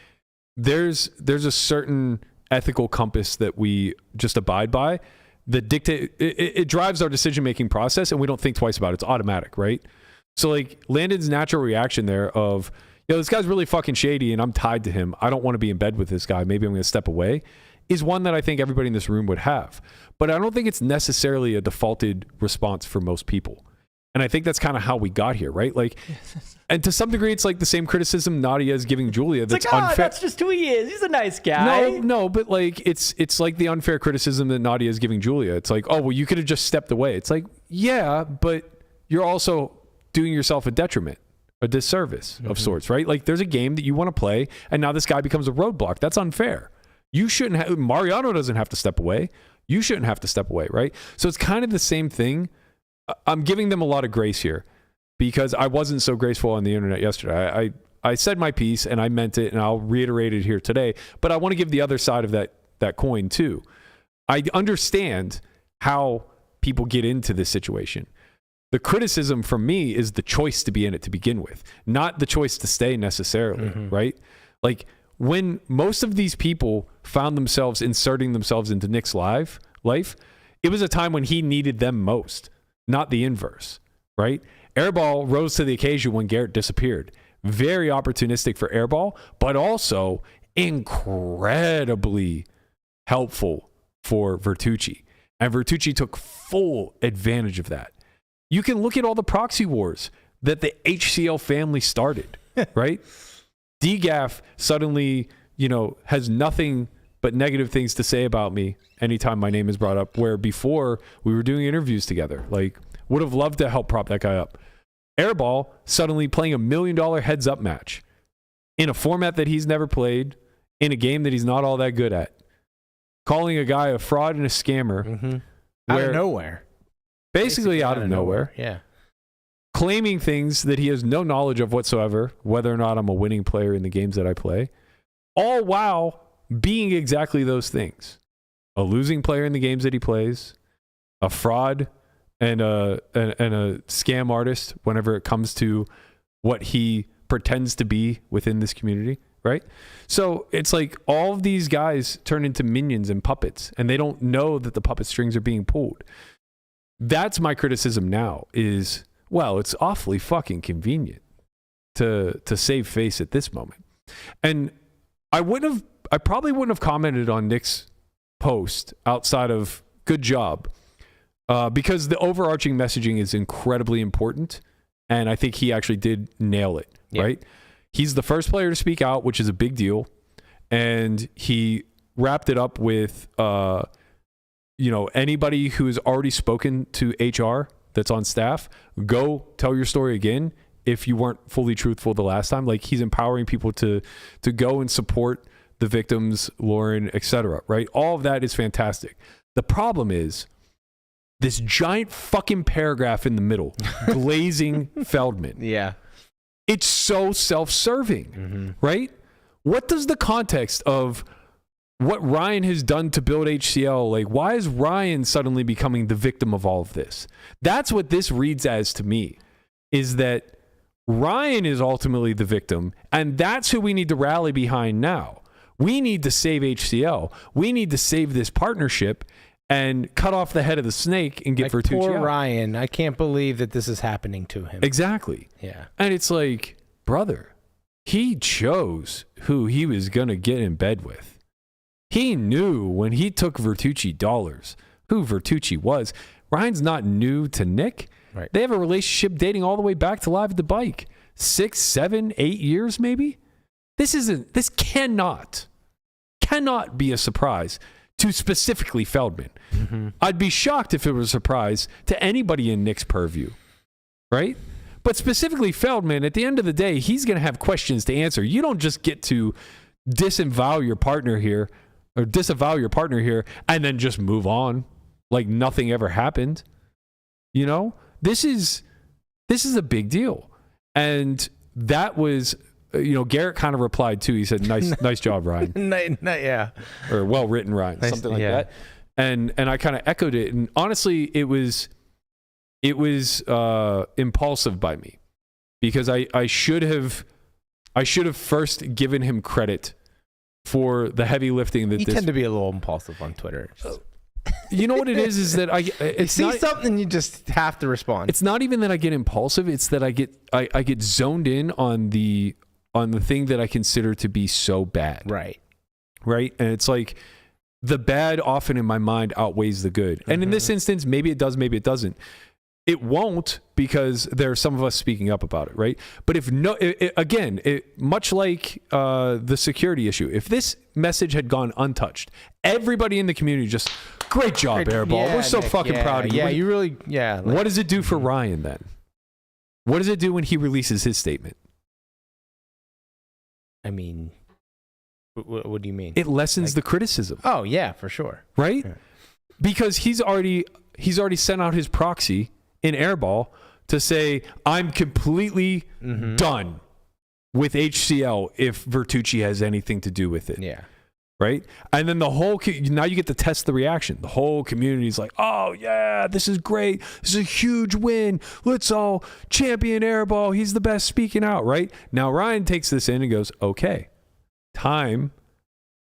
there's a certain ethical compass that we just abide by that dictate it drives our decision-making process, and we don't think twice about it. It's automatic, right? So like Landon's natural reaction there of, this guy's really fucking shady and I'm tied to him. I don't want to be in bed with this guy. Maybe I'm going to step away, is one that I think everybody in this room would have. But I don't think it's necessarily a defaulted response for most people. And I think that's kind of how we got here, right? Like, and to some degree, it's like the same criticism Nadia is giving Julia. That's like, unfair. That's just who he is. He's a nice guy. No, but like, it's like the unfair criticism that Nadia is giving Julia. It's like, oh, well, you could have just stepped away. It's like, yeah, but you're also doing yourself a detriment, a disservice of sorts, right? Like, there's a game that you want to play, and now this guy becomes a roadblock. That's unfair. You shouldn't have, Mariano doesn't have to step away. You shouldn't have to step away, right? So it's kind of the same thing. I'm giving them a lot of grace here because I wasn't so graceful on the internet yesterday. I said my piece and I meant it, and I'll reiterate it here today, but I want to give the other side of that coin too. I understand how people get into this situation. The criticism from me is the choice to be in it to begin with, not the choice to stay necessarily, right? Like, when most of these people found themselves inserting themselves into Nik's life, it was a time when he needed them most, not the inverse, right? Airball rose to the occasion when Garrett disappeared. Very opportunistic for Airball, but also incredibly helpful for Vertucci. And Vertucci took full advantage of that. You can look at all the proxy wars that the HCL family started, right? DGAF suddenly, has nothing but negative things to say about me anytime my name is brought up, where before we were doing interviews together. Like, would have loved to help prop that guy up. Airball suddenly playing $1 million heads up match in a format that he's never played, in a game that he's not all that good at, calling a guy a fraud and a scammer. Out of nowhere. Basically out of nowhere. Yeah. Claiming things that he has no knowledge of whatsoever, whether or not I'm a winning player in the games that I play, all while being exactly those things. A losing player in the games that he plays, a fraud and a scam artist whenever it comes to what he pretends to be within this community, right? So it's like all of these guys turn into minions and puppets, and they don't know that the puppet strings are being pulled. That's my criticism now is, well, it's awfully fucking convenient to save face at this moment. And I probably wouldn't have commented on Nik's post outside of good job, because the overarching messaging is incredibly important. And I think he actually did nail it, right? He's the first player to speak out, which is a big deal. And he wrapped it up with, anybody who has already spoken to HR that's on staff, go tell your story again if you weren't fully truthful the last time. Like, he's empowering people to go and support the victims, Lauren, etc., right? All of that is fantastic. The problem is this giant fucking paragraph in the middle, glazing Feldman. Yeah. It's so self-serving, right? What does the context of what Ryan has done to build HCL, like, why is Ryan suddenly becoming the victim of all of this? That's what this reads as to me, is that Ryan is ultimately the victim, and that's who we need to rally behind now. We need to save HCL. We need to save this partnership and cut off the head of the snake and get Vertucci Poor out. Ryan. I can't believe that this is happening to him. Exactly. Yeah. And it's like, brother, he chose who he was going to get in bed with. He knew when he took Vertucci dollars who Vertucci was. Ryan's not new to Nik. Right. They have a relationship dating all the way back to Live at the Bike. 6, 7, 8 years maybe? This cannot be a surprise to specifically Feldman. Mm-hmm. I'd be shocked if it was a surprise to anybody in Nik's purview, right? But specifically Feldman, at the end of the day, he's going to have questions to answer. You don't just get to disavow your partner here and then just move on like nothing ever happened. You know, this is a big deal. And that was, Garrett kind of replied too. He said, nice job, Ryan. Yeah. Or well written, Ryan. Nice, something like yeah. that. And I kind of echoed it. And honestly, it was impulsive by me, because I should have first given him credit for the heavy lifting that You tend to be a little impulsive on Twitter. You know what it is that You see something, you just have to respond. It's not even that I get impulsive. It's that I get zoned in on the thing that I consider to be so bad. Right. And it's like the bad often in my mind outweighs the good. And in this instance, maybe it does, maybe it doesn't. It won't, because there are some of us speaking up about it, right? But much like the security issue, if this message had gone untouched, everybody in the community just, great job, Airball. Yeah, We're so Nik, fucking proud of you. Yeah, you really, yeah. What does it do for Ryan then? What does it do when he releases his statement? I mean, what do you mean? It lessens the criticism. Oh, yeah, for sure. Right? Yeah. Because he's already sent out his proxy in Airball to say, I'm completely done with HCL if Vertucci has anything to do with it. Yeah. Right? And then now you get to test the reaction. The whole community is like, oh yeah, this is great. This is a huge win. Let's all champion Airball. He's the best speaking out, right? Now Ryan takes this in and goes, okay, time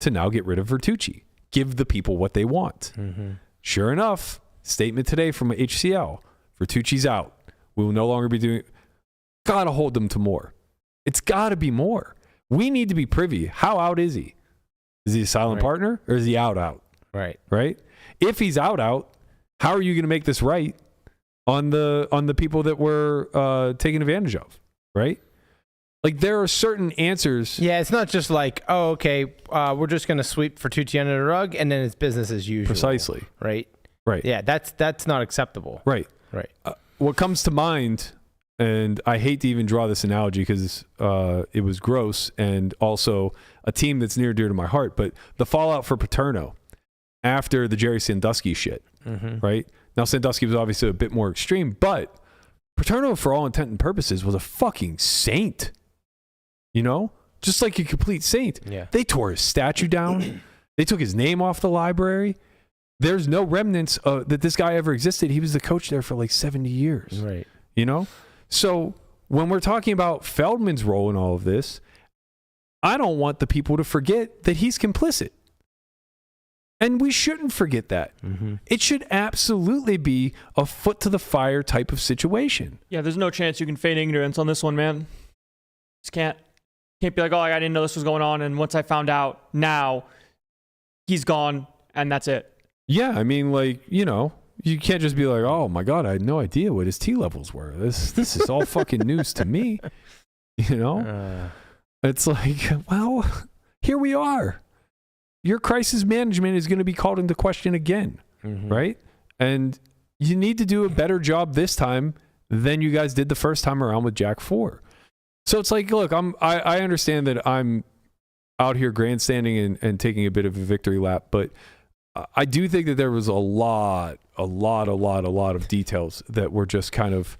to now get rid of Vertucci. Give the people what they want. Sure enough, statement today from HCL. Vertucci's out. We will no longer be doing. Gotta hold them to more. It's gotta be more. We need to be privy. How out is he? Is he a silent partner, or is he out? Right. If he's out, how are you going to make this right on the people that we're taking advantage of? Right. Like, there are certain answers. Yeah, it's not just like, oh, okay, we're just going to sweep Vertucci under the rug, and then it's business as usual. Precisely. Right. Yeah, that's not acceptable. Right. What comes to mind, and I hate to even draw this analogy because it was gross and also a team that's near and dear to my heart, but the fallout for Paterno after the Jerry Sandusky shit, right? Now, Sandusky was obviously a bit more extreme, but Paterno, for all intent and purposes, was a fucking saint. Just like a complete saint. Yeah. They tore his statue down. They took his name off the library. There's no remnants that this guy ever existed. He was the coach there for like 70 years. Right. So when we're talking about Feldman's role in all of this, I don't want the people to forget that he's complicit. And we shouldn't forget that. It should absolutely be a foot to the fire type of situation. Yeah, there's no chance you can feign ignorance on this one, man. Just can't be like, oh, I didn't know this was going on, and once I found out, now he's gone, and that's it. Yeah, I mean, you can't just be like, oh my God, I had no idea what his T levels were. This is all fucking news to me. It's like, well, here we are. Your crisis management is going to be called into question again, right? And you need to do a better job this time than you guys did the first time around with Jack 4. So it's like, look, I understand that I'm out here grandstanding and taking a bit of a victory lap, but I do think that there was a lot of details that were just kind of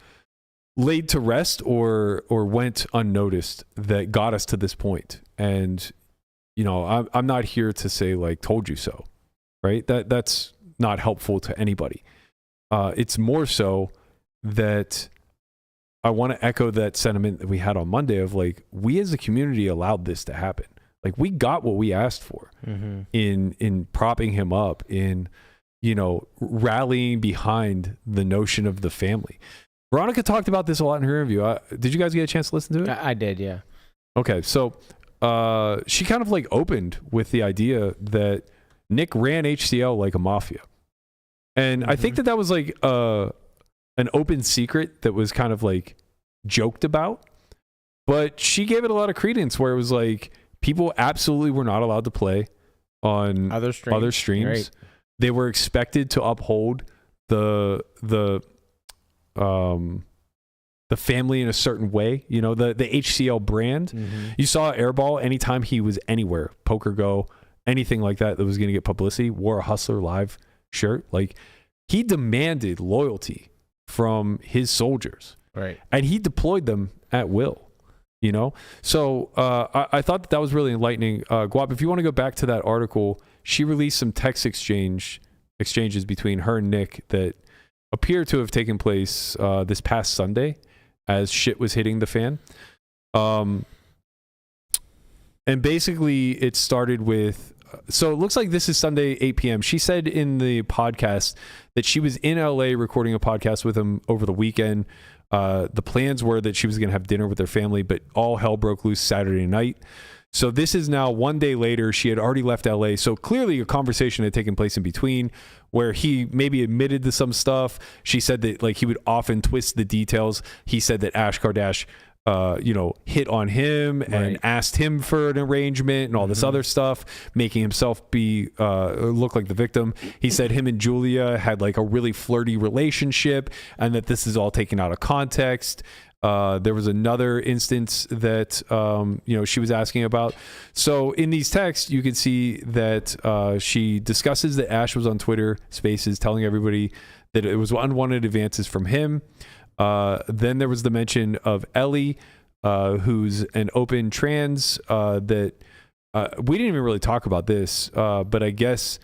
laid to rest or went unnoticed that got us to this point. And I'm not here to say like told you so, right? That's not helpful to anybody. It's more so that I want to echo that sentiment that we had on Monday of like, we as a community allowed this to happen. Like, we got what we asked for in propping him up, in, rallying behind the notion of the family. Veronica talked about this a lot in her interview. Did you guys get a chance to listen to it? I did, yeah. Okay, so she kind of like opened with the idea that Nik ran HCL like a mafia. And I think that was like an open secret that was kind of like joked about. But she gave it a lot of credence, where it was like, people absolutely were not allowed to play on other streams. Right. They were expected to uphold the family in a certain way, the HCL brand. You saw Airball anytime he was anywhere, Poker Go, anything like that was going to get publicity, wore a Hustler Live shirt. Like, he demanded loyalty from his soldiers, right? And he deployed them at will. So I thought that was really enlightening. Guap, if you want to go back to that article, she released some text exchanges between her and Nik that appear to have taken place this past Sunday as shit was hitting the fan. And basically it started with, so it looks like this is Sunday, 8 p.m. She said in the podcast that she was in LA recording a podcast with him over the weekend. The plans were that she was going to have dinner with her family, but all hell broke loose Saturday night. So this is now one day later. She had already left LA. So clearly a conversation had taken place in between where he maybe admitted to some stuff. She said that like he would often twist the details. He said that Ash Kardashian, hit on him and asked him for an arrangement and all this other stuff, making himself be look like the victim. He said him and Julia had like a really flirty relationship, and that this is all taken out of context. There was another instance that she was asking about. So in these texts, you can see that she discusses that Ash was on Twitter Spaces telling everybody that it was unwanted advances from him. Then there was the mention of Ellie, who's an open trans, that we didn't even really talk about this, but I guess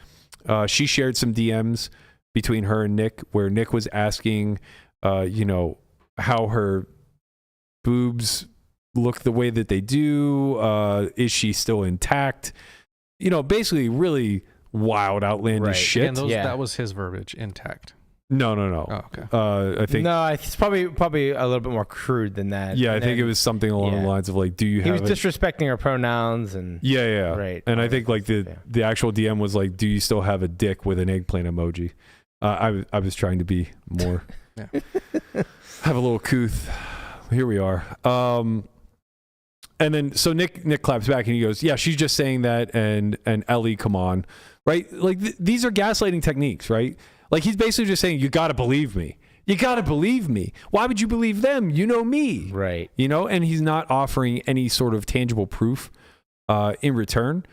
she shared some DMs between her and Nik, where Nik was asking, how her boobs look the way that they do. Is she still intact? Basically really wild, outlandish shit. And that was his verbiage, intact. No. Oh, okay. I think it's probably a little bit more crude than that. Yeah, I think it was something along the lines of like, do you have? He was disrespecting her pronouns and. Yeah. Right. And I think like the actual DM was like, do you still have a dick with an eggplant emoji? I was trying to be more. Have a little couth. Here we are. And then so Nik claps back and he goes, yeah, she's just saying that, and Ellie, come on, right? Like these are gaslighting techniques, right? Like, he's basically just saying, you got to believe me. You got to believe me. Why would you believe them? You know me. Right. And he's not offering any sort of tangible proof in return.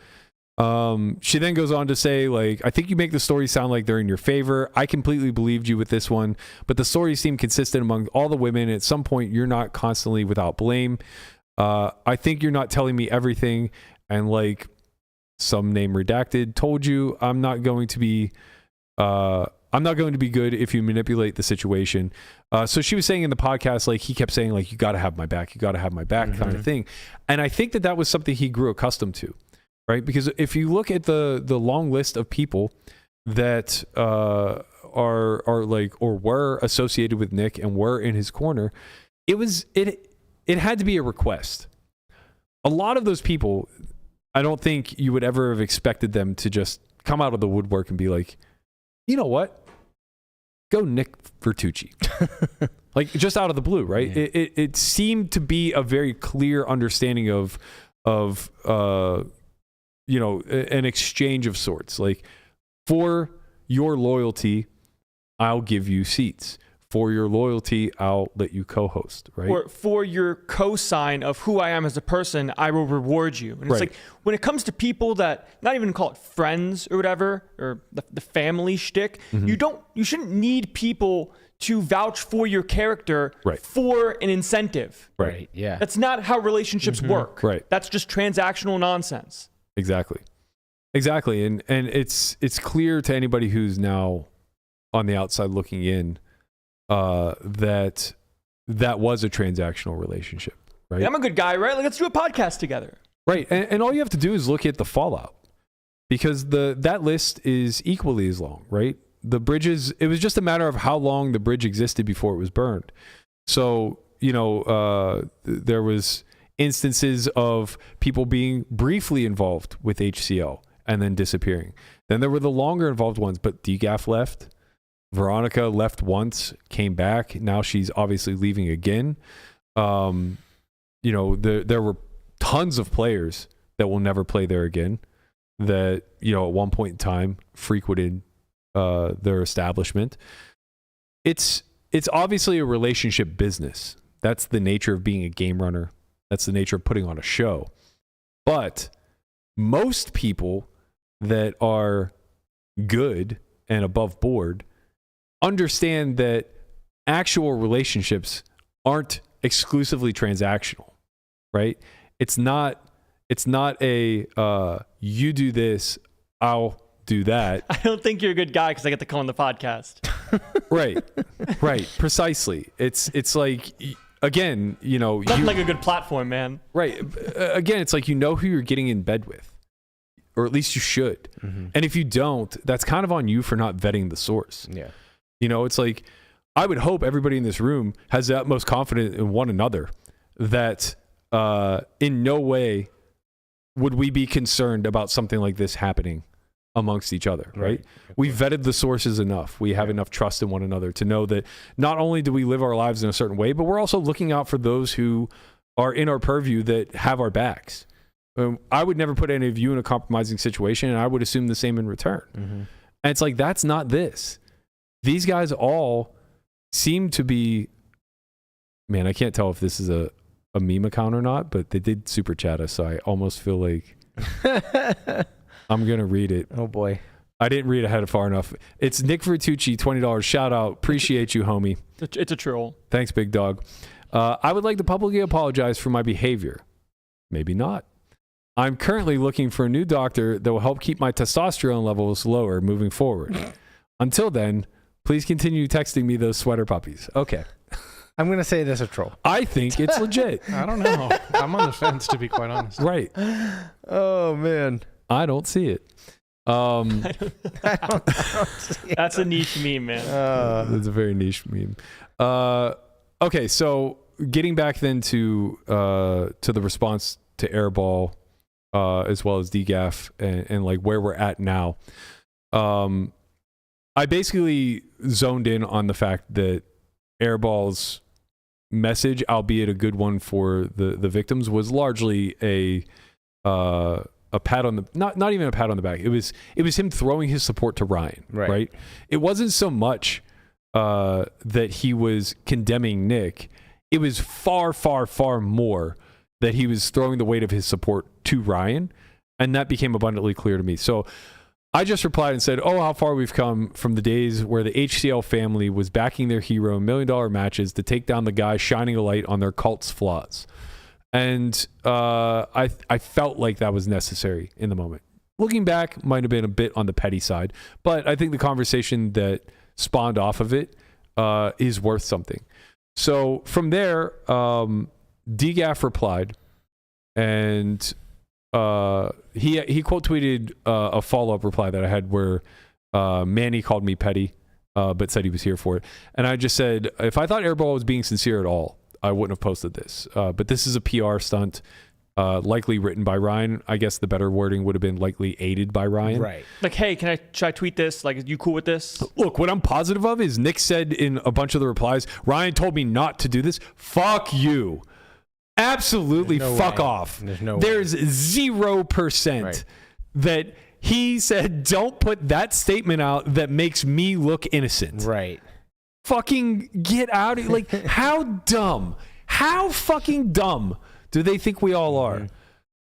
She then goes on to say, like, I think you make the stories sound like they're in your favor. I completely believed you with this one, but the stories seem consistent among all the women. At some point, you're not constantly without blame. I think you're not telling me everything. And like some name redacted told you, I'm not going to be good if you manipulate the situation. So she was saying in the podcast, like, he kept saying, like, you got to have my back. You got to have my back kind of thing. And I think that was something he grew accustomed to, right? Because if you look at the long list of people that are like, or were associated with Nik and were in his corner, it had to be a request. A lot of those people, I don't think you would ever have expected them to just come out of the woodwork and be like, you know what? Go Nik Vertucci. Like, just out of the blue, right? Yeah. It seemed to be a very clear understanding of an exchange of sorts. Like, for your loyalty, I'll give you seats. For your loyalty, I'll let you co-host, right? Or for your cosign of who I am as a person, I will reward you. And it's like, when it comes to people that, not even call it friends or whatever, or the family shtick, you shouldn't need people to vouch for your character for an incentive. Right. Yeah. That's not how relationships work. Right. That's just transactional nonsense. Exactly. And it's clear to anybody who's now on the outside looking in that was a transactional relationship, right? Yeah, I'm a good guy, right? Like, let's do a podcast together. Right. And all you have to do is look at the fallout, because that list is equally as long, right? The bridges, it was just a matter of how long the bridge existed before it was burned. So, there was instances of people being briefly involved with HCL and then disappearing. Then there were the longer involved ones, but DGAF left. Veronica left once, came back. Now she's obviously leaving again. There were tons of players that will never play there again that, at one point in time frequented their establishment. It's obviously a relationship business. That's the nature of being a game runner. That's the nature of putting on a show. But most people that are good and above board understand that actual relationships aren't exclusively transactional, right? It's not a you do this, I'll do that. I don't think you're a good guy because I get to come on the podcast. Right, precisely. It's like, again, Nothing like a good platform, man. Right. Again, it's like, who you're getting in bed with, or at least you should. Mm-hmm. And if you don't, that's kind of on you for not vetting the source. Yeah. It's like, I would hope everybody in this room has the utmost confidence in one another that in no way would we be concerned about something like this happening amongst each other, right? We've vetted the sources enough. We have enough trust in one another to know that not only do we live our lives in a certain way, but we're also looking out for those who are in our purview that have our backs. I would never put any of you in a compromising situation, and I would assume the same in return. Mm-hmm. And it's like, that's not this. These guys all seem to be, man, I can't tell if this is a meme account or not, but they did super chat us, so I almost feel like I'm going to read it. Oh, boy. I didn't read ahead far enough. It's Nick Vertucci, $20. Shout out. Appreciate you, homie. It's a troll. Thanks, big dog. I would like to publicly apologize for my behavior. Maybe not. I'm currently looking for a new doctor that will help keep my testosterone levels lower moving forward. Until then, please continue texting me those sweater puppies. Okay. I'm going to say this a troll. I think it's legit. I don't know. I'm on the fence, to be quite honest. Right. Oh, man. I don't see it. I don't see it. That's a niche meme, man. That's a very niche meme. Okay, so getting back then to the response to Airball, as well as DGAF and like where we're at now. I basically zoned in on the fact that Airball's message, albeit a good one for the victims, was largely a pat on the not even a pat on the back. It was him throwing his support to Ryan. Right? It wasn't so much that he was condemning Nik. It was far, far, far more that he was throwing the weight of his support to Ryan, and that became abundantly clear to me. So I just replied and said, how far we've come from the days where the HCL family was backing their hero in $1 million matches to take down the guy shining a light on their cult's flaws. And I felt like that was necessary in the moment. Looking back, might have been a bit on the petty side, but I think the conversation that spawned off of it is worth something. So from there, DGAF replied, and he quote tweeted a follow-up reply that I had where Manny called me petty, but said he was here for it. And I just said, if I thought Airball was being sincere at all, I wouldn't have posted this. But this is a PR stunt, likely written by Ryan. I guess the better wording would have been likely aided by Ryan. Right. Like, hey, should I tweet this? Like, you cool with this? Look, what I'm positive of is Nik said in a bunch of the replies, Ryan told me not to do this. Fuck you. Absolutely fuck off. There's 0% that he said, don't put that statement out that makes me look innocent. Right. Fucking get out of here. Like, how fucking dumb do they think we all are?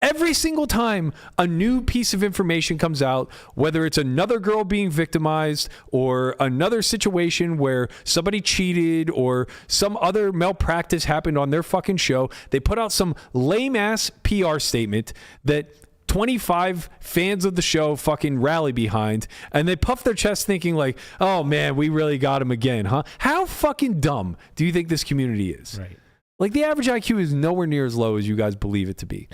Every single time a new piece of information comes out, whether it's another girl being victimized or another situation where somebody cheated or some other malpractice happened on their fucking show, they put out some lame ass PR statement that 25 fans of the show fucking rally behind, and they puff their chest thinking like, oh man, we really got him again, huh? How fucking dumb do you think this community is? Right. Like, the average IQ is nowhere near as low as you guys believe it to be.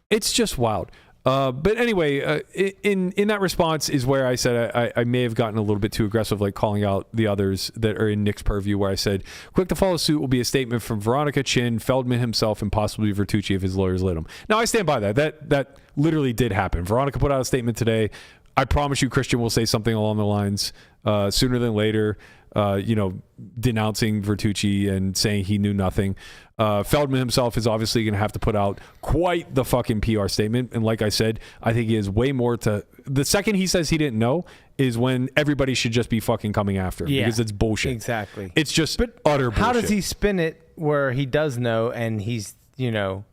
It's just wild. But anyway, in that response is where I said I may have gotten a little bit too aggressive, like calling out the others that are in Nik's purview, where I said, quick to follow suit will be a statement from Veronica, Chin, Feldman himself, and possibly Vertucci if his lawyers let him. Now, I stand by that. That literally did happen. Veronica put out a statement today. I promise you Christian will say something along the lines sooner than later, denouncing Vertucci and saying he knew nothing. Feldman himself is obviously going to have to put out quite the fucking PR statement. And like I said, I think he has way more to... The second he says he didn't know is when everybody should just be fucking coming after him because it's bullshit. Exactly. It's just utter bullshit. How does he spin it where he does know and he's, the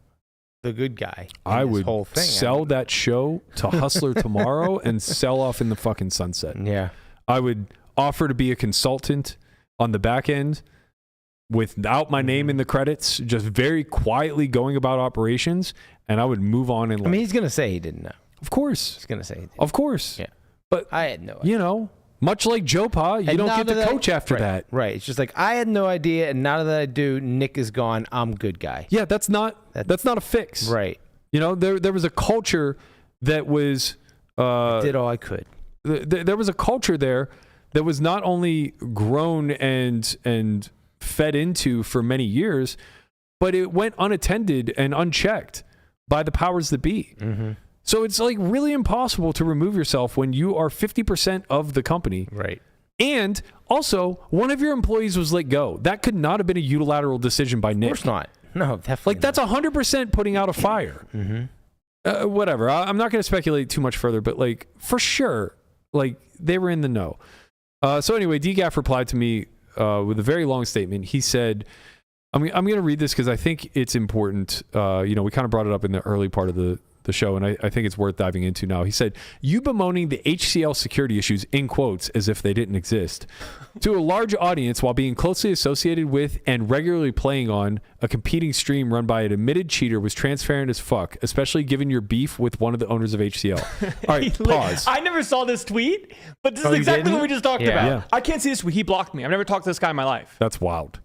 good guy? I would sell that show to Hustler tomorrow and sell off in the fucking sunset. Yeah. I would offer to be a consultant on the back end without my name in the credits, just very quietly going about operations, and I would move on in life. I mean, he's going to say he didn't know. Of course. He's going to say he didn't. Of course. Yeah. But I had no idea. Much like Joe Pa, you don't get to coach after that. Right. It's just like, I had no idea, and now that I do, Nik is gone. I'm good guy. Yeah, that's not a fix. Right. There was a culture that was... I did all I could. There was a culture there that was not only grown and fed into for many years, but it went unattended and unchecked by the powers that be. Mm-hmm. So it's like really impossible to remove yourself when you are 50% of the company. Right. And also, one of your employees was let go. That could not have been a unilateral decision by Nik. Of course not. No, definitely Like, that's 100% putting out a fire. Mm-hmm. Whatever. I'm not going to speculate too much further, but like, for sure, like, they were in the know. So anyway, DGAF replied to me with a very long statement. He said, I'm going to read this because I think it's important. We kind of brought it up in the early part of the show, and I think it's worth diving into now. He said, you bemoaning the HCL security issues, in quotes, as if they didn't exist, to a large audience while being closely associated with and regularly playing on a competing stream run by an admitted cheater was transparent as fuck, especially given your beef with one of the owners of HCL. All right, pause. I never saw this tweet, but this is exactly what we just talked about. Yeah. I can't see this tweet. He blocked me. I've never talked to this guy in my life. That's wild.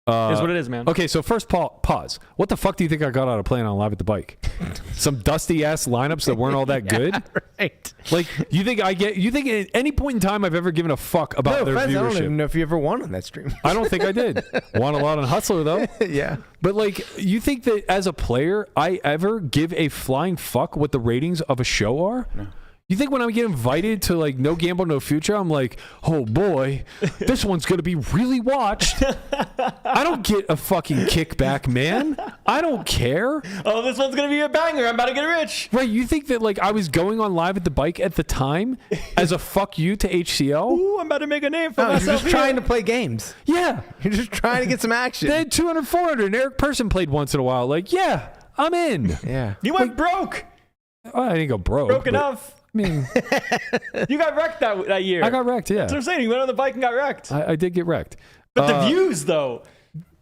Is what it is, man. Okay, so first pause. What the fuck do you think I got out of playing on Live at the Bike? Some dusty ass lineups that weren't all that good? Right. Like, you think at any point in time I've ever given a fuck about their offense, viewership? I don't even know if you ever won on that stream. I don't think I did. Won a lot on Hustler though. Yeah. But like, you think that as a player I ever give a flying fuck what the ratings of a show are? No. You think when I get invited to like No Gamble, No Future, I'm like, oh boy, this one's going to be really watched. I don't get a fucking kickback, man. I don't care. Oh, this one's going to be a banger. I'm about to get rich. Right. You think that like I was going on Live at the Bike at the time as a fuck you to HCL? Ooh, I'm about to make a name for You're myself. just trying to play games. Yeah. You're just trying to get some action. They had 200, 400, and Eric Person played once in a while. Like, yeah, I'm in. Yeah. You went broke. Oh, I didn't go broke. Broke enough. I mean, you got wrecked that year. I got wrecked, yeah. That's what I'm saying. You went on the bike and got wrecked. I did get wrecked. But the views, though.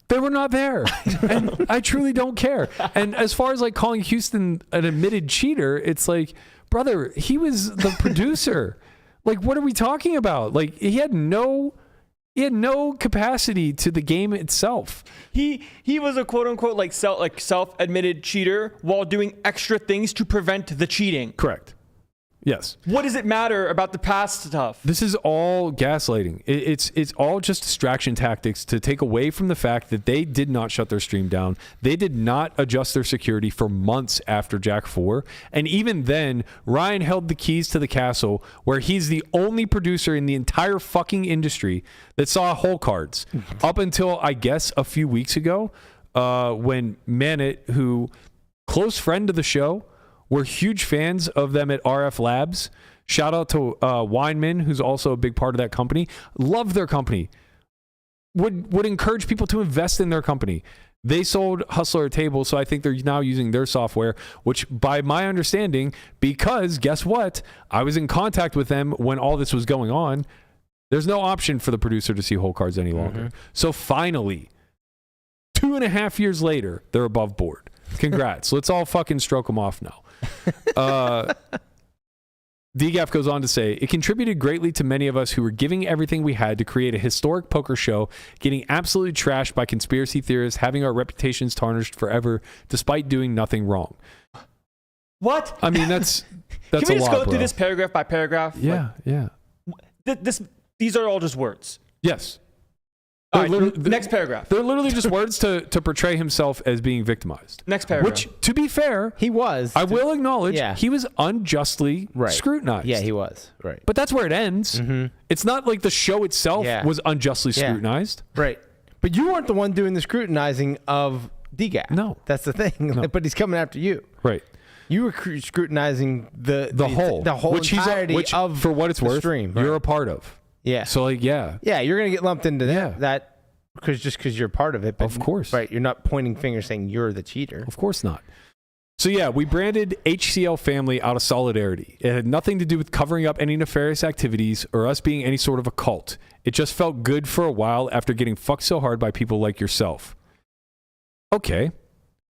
They were not there. And I truly don't care. And as far as like calling Houston an admitted cheater, it's like, brother, he was the producer. Like, what are we talking about? Like, he had no capacity to the game itself. He was a quote unquote self-admitted cheater while doing extra things to prevent the cheating. Correct. Yes. What does it matter about the past stuff? This is all gaslighting. It's all just distraction tactics to take away from the fact that they did not shut their stream down. They did not adjust their security for months after Jack 4. And even then, Ryan held the keys to the castle where he's the only producer in the entire fucking industry that saw hole cards up until, I guess, a few weeks ago when Manit, who close friend of the show, we're huge fans of them at RF Labs. Shout out to Weinman, who's also a big part of that company. Love their company. Would encourage people to invest in their company. They sold Hustler a table, so I think they're now using their software, which by my understanding, because guess what? I was in contact with them when all this was going on. There's no option for the producer to see hole cards any longer. Mm-hmm. So finally, 2.5 years later, they're above board. Congrats. Let's all fucking stroke them off now. DGAF goes on to say, it contributed greatly to many of us who were giving everything we had to create a historic poker show, getting absolutely trashed by conspiracy theorists, having our reputations tarnished forever, despite doing nothing wrong. What? I mean, that's Can we a just lot, go bro. through this paragraph by paragraph? Yeah, yeah. These are all just words. Yes. All right, next paragraph. They're literally just words to portray himself as being victimized. Next paragraph. Which, to be fair, He was. I will acknowledge Yeah. he was unjustly Right. scrutinized. Yeah, he was. Right. But that's where it ends. It's not like the show itself Yeah. was unjustly Yeah. scrutinized. Right. But you weren't the one doing the scrutinizing of DGAF. No. That's the thing. No. But he's coming after you. Right. You were scrutinizing the whole entirety which, of for what it's the worth, stream. you're Right. a part of. Yeah. So like, yeah. Yeah, you're gonna get lumped into Yeah. that because you're part of it. But, Of course. Right. You're not pointing fingers saying you're the cheater. Of course not. So yeah, we branded HCL family out of solidarity. It had nothing to do with covering up any nefarious activities or us being any sort of a cult. It just felt good for a while after getting fucked so hard by people like yourself. Okay.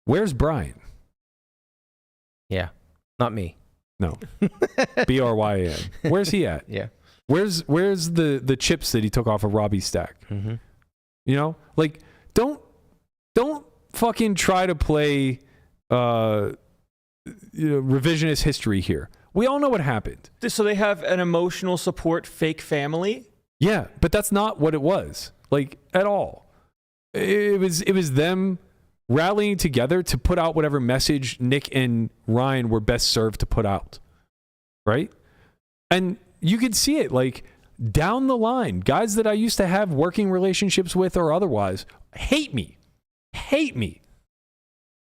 Where's Brian? Yeah. Not me. No. BRYN. Where's he at? Yeah. Where's the chips that he took off of Robbie's stack? Mm-hmm. You know? Like, don't fucking try to play revisionist history here. We all know what happened. So they have an emotional support fake family? Yeah, but that's not what it was. Like, at all. It was them rallying together to put out whatever message Nik and Ryan were best served to put out. Right? And you could see it, like, down the line. Guys that I used to have working relationships with or otherwise hate me. Hate me.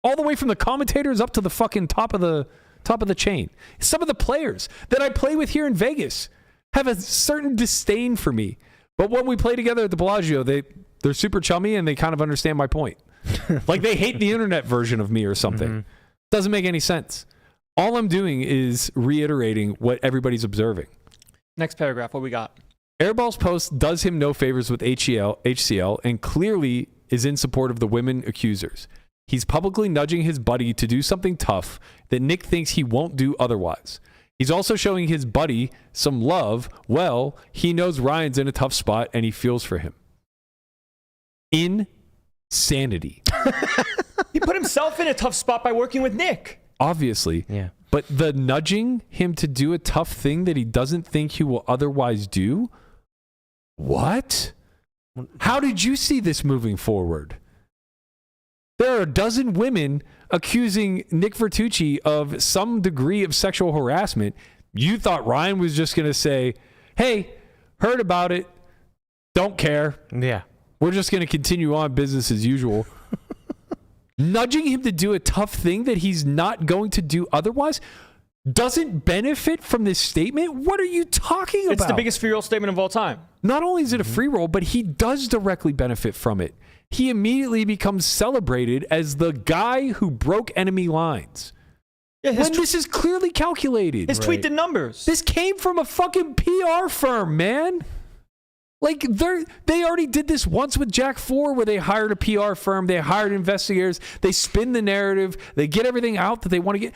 All the way from the commentators up to the fucking top of the chain. Some of the players that I play with here in Vegas have a certain disdain for me. But when we play together at the Bellagio, they're super chummy and they kind of understand my point. Like they hate the internet version of me or something. Mm-hmm. Doesn't make any sense. All I'm doing is reiterating what everybody's observing. Next paragraph, what we got? Airball's post does him no favors with HCL and clearly is in support of the women accusers. He's publicly nudging his buddy to do something tough that Nik thinks he won't do otherwise. He's also showing his buddy some love. Well, he knows Ryan's in a tough spot and he feels for him. Insanity. He put himself in a tough spot by working with Nik. Obviously. Yeah. But the nudging him to do a tough thing that he doesn't think he will otherwise do? What? How did you see this moving forward? There are a dozen women accusing Nik Vertucci of some degree of sexual harassment. You thought Ryan was just going to say, hey, heard about it, don't care. Yeah. We're just going to continue on business as usual. Nudging him to do a tough thing that he's not going to do otherwise doesn't benefit from this statement? What are you talking about? It's the biggest free roll statement of all time. Not only is it a free roll, but he does directly benefit from it. He immediately becomes celebrated as the guy who broke enemy lines. Yeah, When this is clearly calculated. his tweet did numbers. This came from a fucking PR firm, man. Like, they already did this once with Jack 4, where they hired a PR firm, they hired investigators, they spin the narrative, they get everything out that they want to get.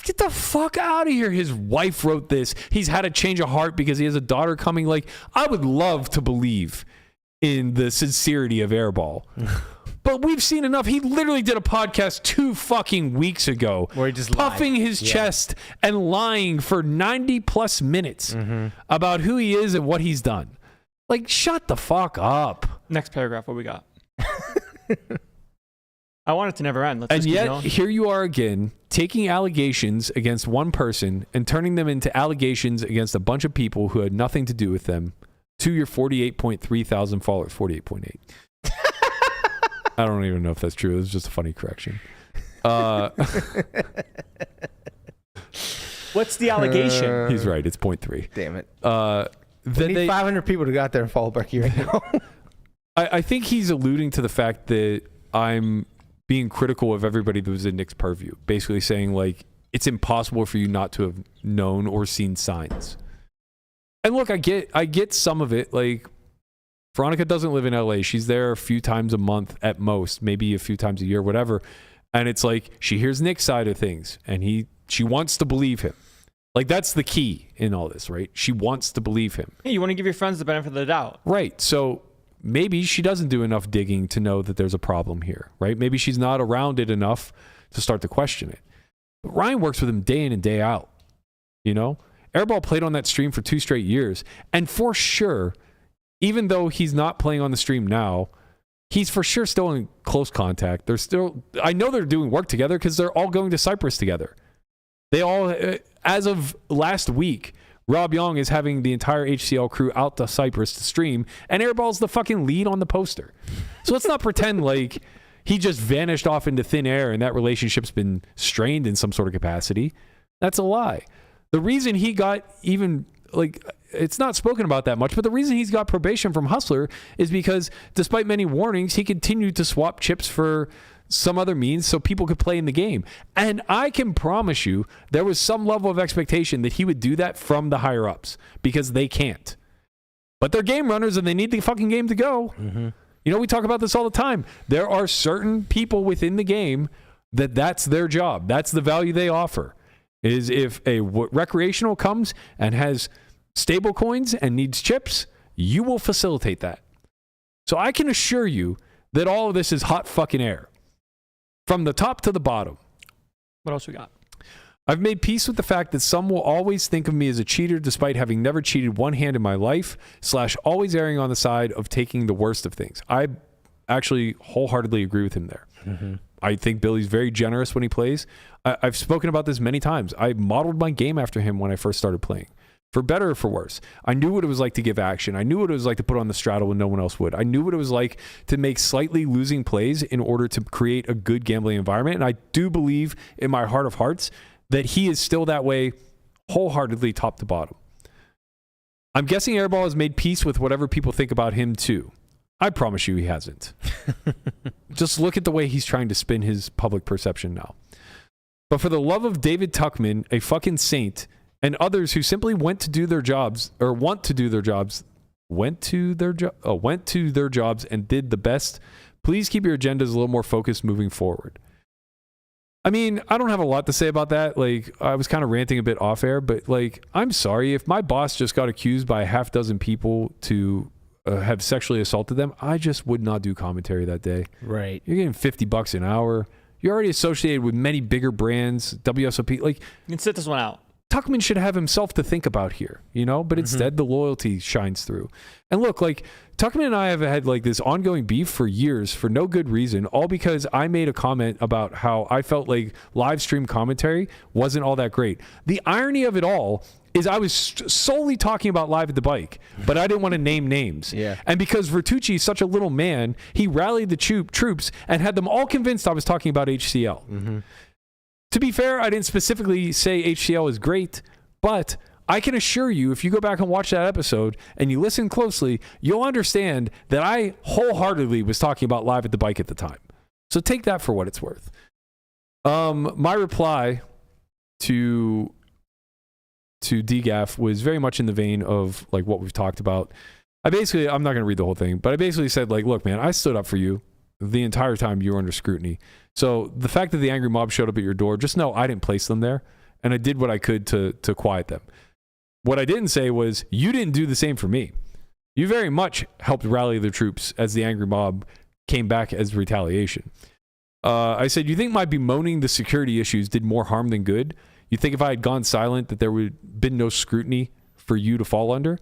Get the fuck out of here. His wife wrote this. He's had a change of heart because he has a daughter coming. Like, I would love to believe in the sincerity of Airball. But we've seen enough. He literally did a podcast 2 fucking weeks ago Where he just puffing lied. his chest and lying for 90 plus minutes about who he is and what he's done. Like, shut the fuck up. Next paragraph, what we got? I want it to never end. Let's And just keep yet, going. here you are again, taking allegations against one person and turning them into allegations against a bunch of people who had nothing to do with them to your 48.3 thousand followers. 48.8. I don't even know if that's true. It was just a funny correction. What's the allegation? He's right. It's 0.3. Damn it. Then We need 500 people to go out there and follow Berkey right now. I think he's alluding to the fact that I'm being critical of everybody that was in Nik's purview. Basically saying, like, it's impossible for you not to have known or seen signs. And look, I get some of it. Like, Veronica doesn't live in LA. She's there a few times a month at most, maybe a few times a year, whatever. And it's like she hears Nik's side of things, and She wants to believe him. Like, that's the key in all this, right? She wants to believe him. Hey, you want to give your friends the benefit of the doubt. Right. So maybe she doesn't do enough digging to know that there's a problem here, right? Maybe she's not around it enough to start to question it. But Ryan works with him day in and day out. You know? Airball played on that stream for 2 straight years. And for sure, even though he's not playing on the stream now, he's for sure still in close contact. I know they're doing work together because they're all going to Cyprus together. They all, as of last week, Rob Young is having the entire HCL crew out to Cyprus to stream, and Airball's the fucking lead on the poster. So let's not pretend like he just vanished off into thin air and that relationship's been strained in some sort of capacity. That's a lie. The reason he got even, like, it's not spoken about that much, but the reason he's got probation from Hustler is because despite many warnings, he continued to swap chips for some other means so people could play in the game. And I can promise you there was some level of expectation that he would do that from the higher ups because they can't. But they're game runners and they need the fucking game to go. Mm-hmm. You know, we talk about this all the time. There are certain people within the game that's their job. That's the value they offer. Is if a recreational comes and has stable coins and needs chips, you will facilitate that. So I can assure you that all of this is hot fucking air. From the top to the bottom. What else we got? I've made peace with the fact that some will always think of me as a cheater despite having never cheated one hand in my life, / always erring on the side of taking the worst of things. I actually wholeheartedly agree with him there. Mm-hmm. I think Billy's very generous when he plays. I've spoken about this many times. I modeled my game after him when I first started playing. For better or for worse. I knew what it was like to give action. I knew what it was like to put on the straddle when no one else would. I knew what it was like to make slightly losing plays in order to create a good gambling environment. And I do believe in my heart of hearts that he is still that way wholeheartedly top to bottom. I'm guessing Airball has made peace with whatever people think about him too. I promise you he hasn't. Just look at the way he's trying to spin his public perception now. But for the love of David Tuckman, a fucking saint, and others who simply went to do their jobs and did the best, please keep your agendas a little more focused moving forward. I mean, I don't have a lot to say about that. Like, I was kind of ranting a bit off air, but like, I'm sorry if my boss just got accused by a half dozen people to have sexually assaulted them. I just would not do commentary that day. Right. You're getting $50 an hour. You're already associated with many bigger brands, WSOP. Like, you can sit this one out. Tuckman should have himself to think about here, you know, but instead the loyalty shines through. And look, like, Tuckman and I have had like this ongoing beef for years for no good reason, all because I made a comment about how I felt like live stream commentary wasn't all that great. The irony of it all is I was solely talking about Live at the Bike, but I didn't want to name names. Yeah. And because Vertucci is such a little man, he rallied the troops and had them all convinced I was talking about HCL. Mm-hmm. To be fair, I didn't specifically say HCL is great, but I can assure you, if you go back and watch that episode and you listen closely, you'll understand that I wholeheartedly was talking about Live at the Bike at the time. So take that for what it's worth. My reply to DGAF was very much in the vein of like what we've talked about. I'm not going to read the whole thing, but I basically said like, look, man, I stood up for you the entire time you were under scrutiny. So the fact that the angry mob showed up at your door, just know I didn't place them there, and I did what I could to quiet them. What I didn't say was you didn't do the same for me. You very much helped rally the troops as the angry mob came back as retaliation. I said, you think my bemoaning the security issues did more harm than good? You think if I had gone silent that there would have been no scrutiny for you to fall under?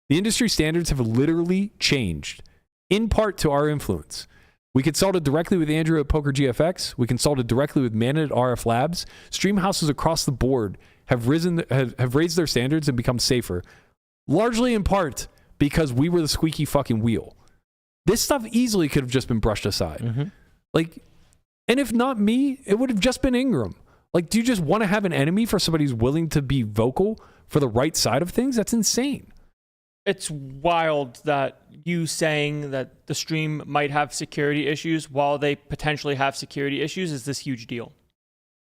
The industry standards have literally changed, in part to our influence. We consulted directly with Andrew at Poker GFX. We consulted directly with Manon at RF Labs. Stream houses across the board have raised their standards and become safer, largely in part because we were the squeaky fucking wheel. This stuff easily could have just been brushed aside. Mm-hmm. Like, and if not me, it would have just been Ingram. Like, do you just want to have an enemy for somebody who's willing to be vocal for the right side of things? That's insane. It's wild that you saying that the stream might have security issues while they potentially have security issues is this huge deal.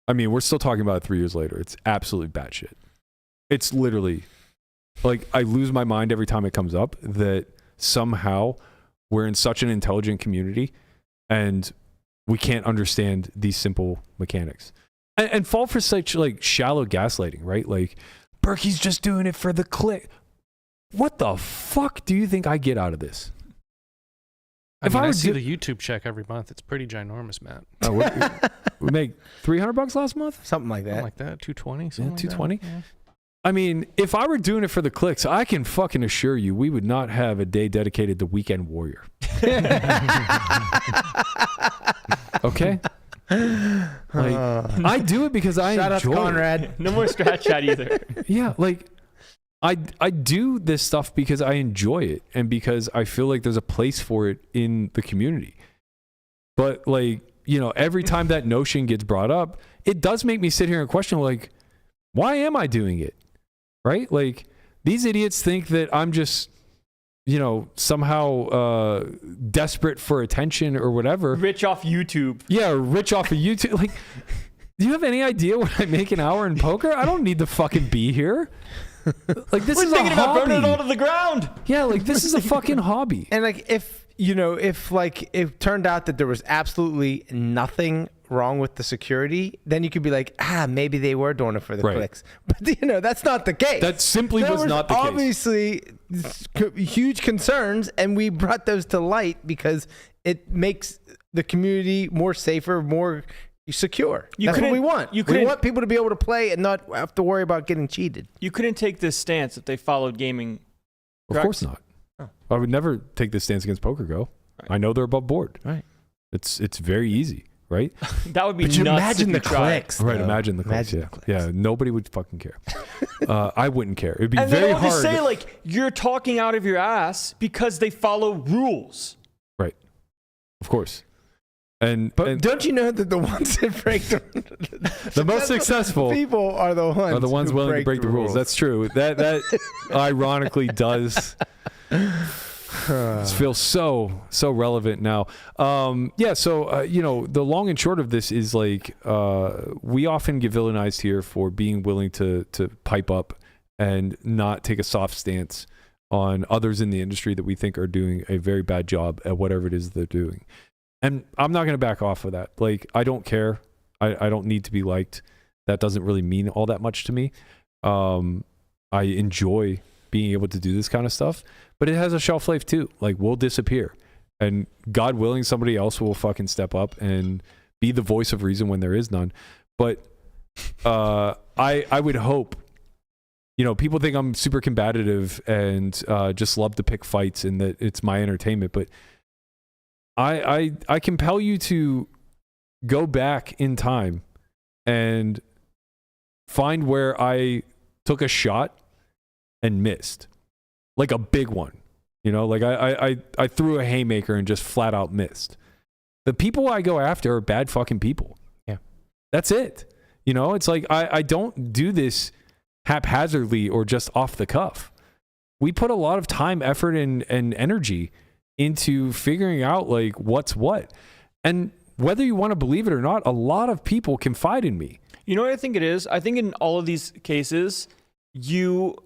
I mean, we're still talking about it 3 years later. It's absolutely batshit. It's literally like I lose my mind every time it comes up that somehow we're in such an intelligent community and we can't understand these simple mechanics. and fall for such like shallow gaslighting, right? Like, Berkey's just doing it for the click. What the fuck do you think I get out of this? I see the YouTube check every month. It's pretty ginormous, Matt. Oh, we make $300 last month, something like that. Something like that, 220. Yeah, 220. Yeah. I mean, if I were doing it for the clicks, I can fucking assure you, we would not have a day dedicated to Weekend Warrior. Okay. Like, I do it because I Shout enjoy out to Conrad. No more scratch chat either. Yeah, like I do this stuff because I enjoy it and because I feel like there's a place for it in the community. But like, you know, every time that notion gets brought up, it does make me sit here and question, like, why am I doing it? Right? Like, these idiots think that I'm just, you know, somehow desperate for attention or whatever. Rich off YouTube. Yeah, rich off of YouTube. Like, do you have any idea what I make an hour in poker? I don't need to fucking be here. Like, this is a hobby. We're thinking about burning it all to the ground. Yeah, like, this is a fucking hobby. And like, if like it turned out that there was absolutely nothing wrong with the security, then you could be like, maybe they were doing it for the clicks. But you know, that's not the case. That simply was not the case. Obviously, huge concerns, and we brought those to light because it makes the community more safer, more secure. That's what we want. We want people to be able to play and not have to worry about getting cheated. You couldn't take this stance if they followed gaming. Of course not. Oh. I would never take this stance against PokerGo. Right. I know they're above board. Right. It's very easy, right? That would be but nuts. Imagine the clicks. Right, imagine the clicks. Yeah, nobody would fucking care. I wouldn't care. It'd be and very hard. And they say, like, you're talking out of your ass because they follow rules. Right. Of course. But don't you know that the ones that break the most successful people are the ones willing to break the rules. That's true. That ironically does feel so relevant now. So you know, the long and short of this is like we often get villainized here for being willing to pipe up and not take a soft stance on others in the industry that we think are doing a very bad job at whatever it is they're doing. And I'm not going to back off of that. Like, I don't care. I don't need to be liked. That doesn't really mean all that much to me. I enjoy being able to do this kind of stuff, but it has a shelf life too. Like, we'll disappear. And God willing, somebody else will fucking step up and be the voice of reason when there is none. But I would hope, you know, people think I'm super combative and just love to pick fights and that it's my entertainment, but I compel you to go back in time and find where I took a shot and missed, like a big one, you know, like I threw a haymaker and just flat out missed. The people I go after are bad fucking people. Yeah, that's it. You know, it's like I don't do this haphazardly or just off the cuff. We put a lot of time, effort, and energy into figuring out like what's what. And whether you want to believe it or not, a lot of people confide in me. You know what I think it is? I think in all of these cases, you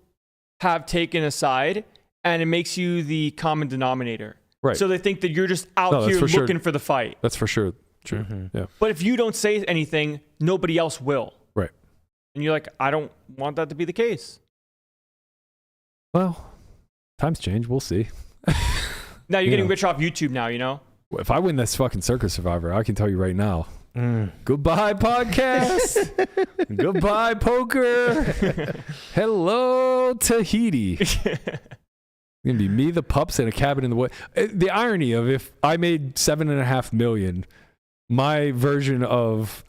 have taken a side and it makes you the common denominator. Right. So they think that you're just out here looking for the fight. That's for sure true. Mm-hmm. Yeah. But if you don't say anything, nobody else will. Right. And you're like, I don't want that to be the case. Well, times change. We'll see. Now you're getting rich off YouTube now, you know? If I win this fucking Circus Survivor, I can tell you right now. Goodbye, podcast. Goodbye, poker. Hello, Tahiti. It's going to be me, the pups, and a cabin in the woods. The irony of if I made $7.5 million, my version of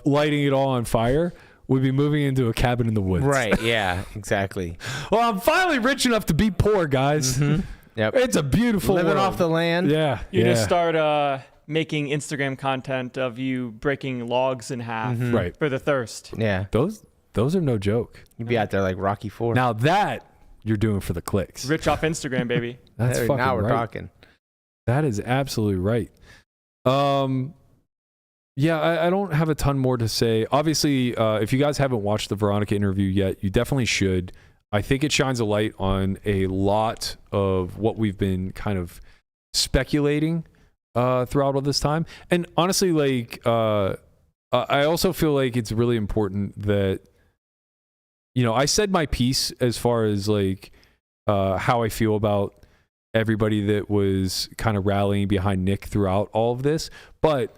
lighting it all on fire would be moving into a cabin in the woods. Right, yeah, exactly. Well, I'm finally rich enough to be poor, guys. Mm-hmm. Yep. It's a beautiful living world. off the land. Yeah. You're going to start making Instagram content of you breaking logs in half right for the thirst. Yeah. Those are no joke. You'd be out there like Rocky IV. Now that you're doing for the clicks. Rich off Instagram, baby. That's fucking now we're right. talking. That is absolutely right. Yeah, I don't have a ton more to say. Obviously, if you guys haven't watched the Veronica interview yet, you definitely should. I think it shines a light on a lot of what we've been kind of speculating throughout all this time. And honestly, like, I also feel like it's really important that, I said my piece as far as like how I feel about everybody that was kind of rallying behind Nik throughout all of this. But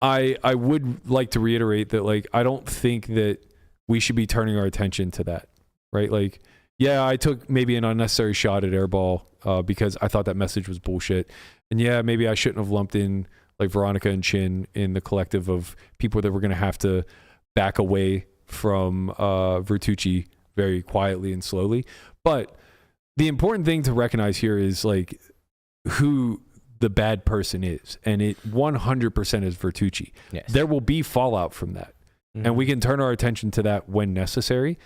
I would like to reiterate that, like, I don't think that we should be turning our attention to that, right? Like, yeah, I took maybe an unnecessary shot at Airball because I thought that message was bullshit. And yeah, maybe I shouldn't have lumped in like Veronica and Chin in the collective of people that were going to have to back away from Vertucci very quietly and slowly. But the important thing to recognize here is like who the bad person is. And it 100% is Vertucci. Yes. There will be fallout from that. And we can turn our attention to that when necessary.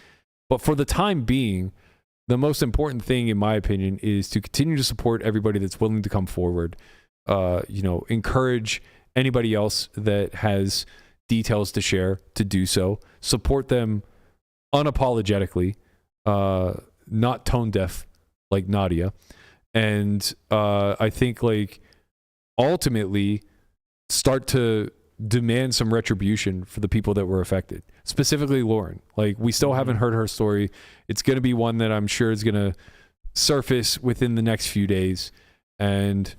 But for the time being, the most important thing, in my opinion, is to continue to support everybody that's willing to come forward. Encourage anybody else that has details to share to do so. Support them unapologetically, not tone deaf like Nadia. And I think like ultimately start to demand some retribution for the people that were affected, specifically Lauren. Like, we still haven't heard her story. It's going to be one that I'm sure is going to surface within the next few days, and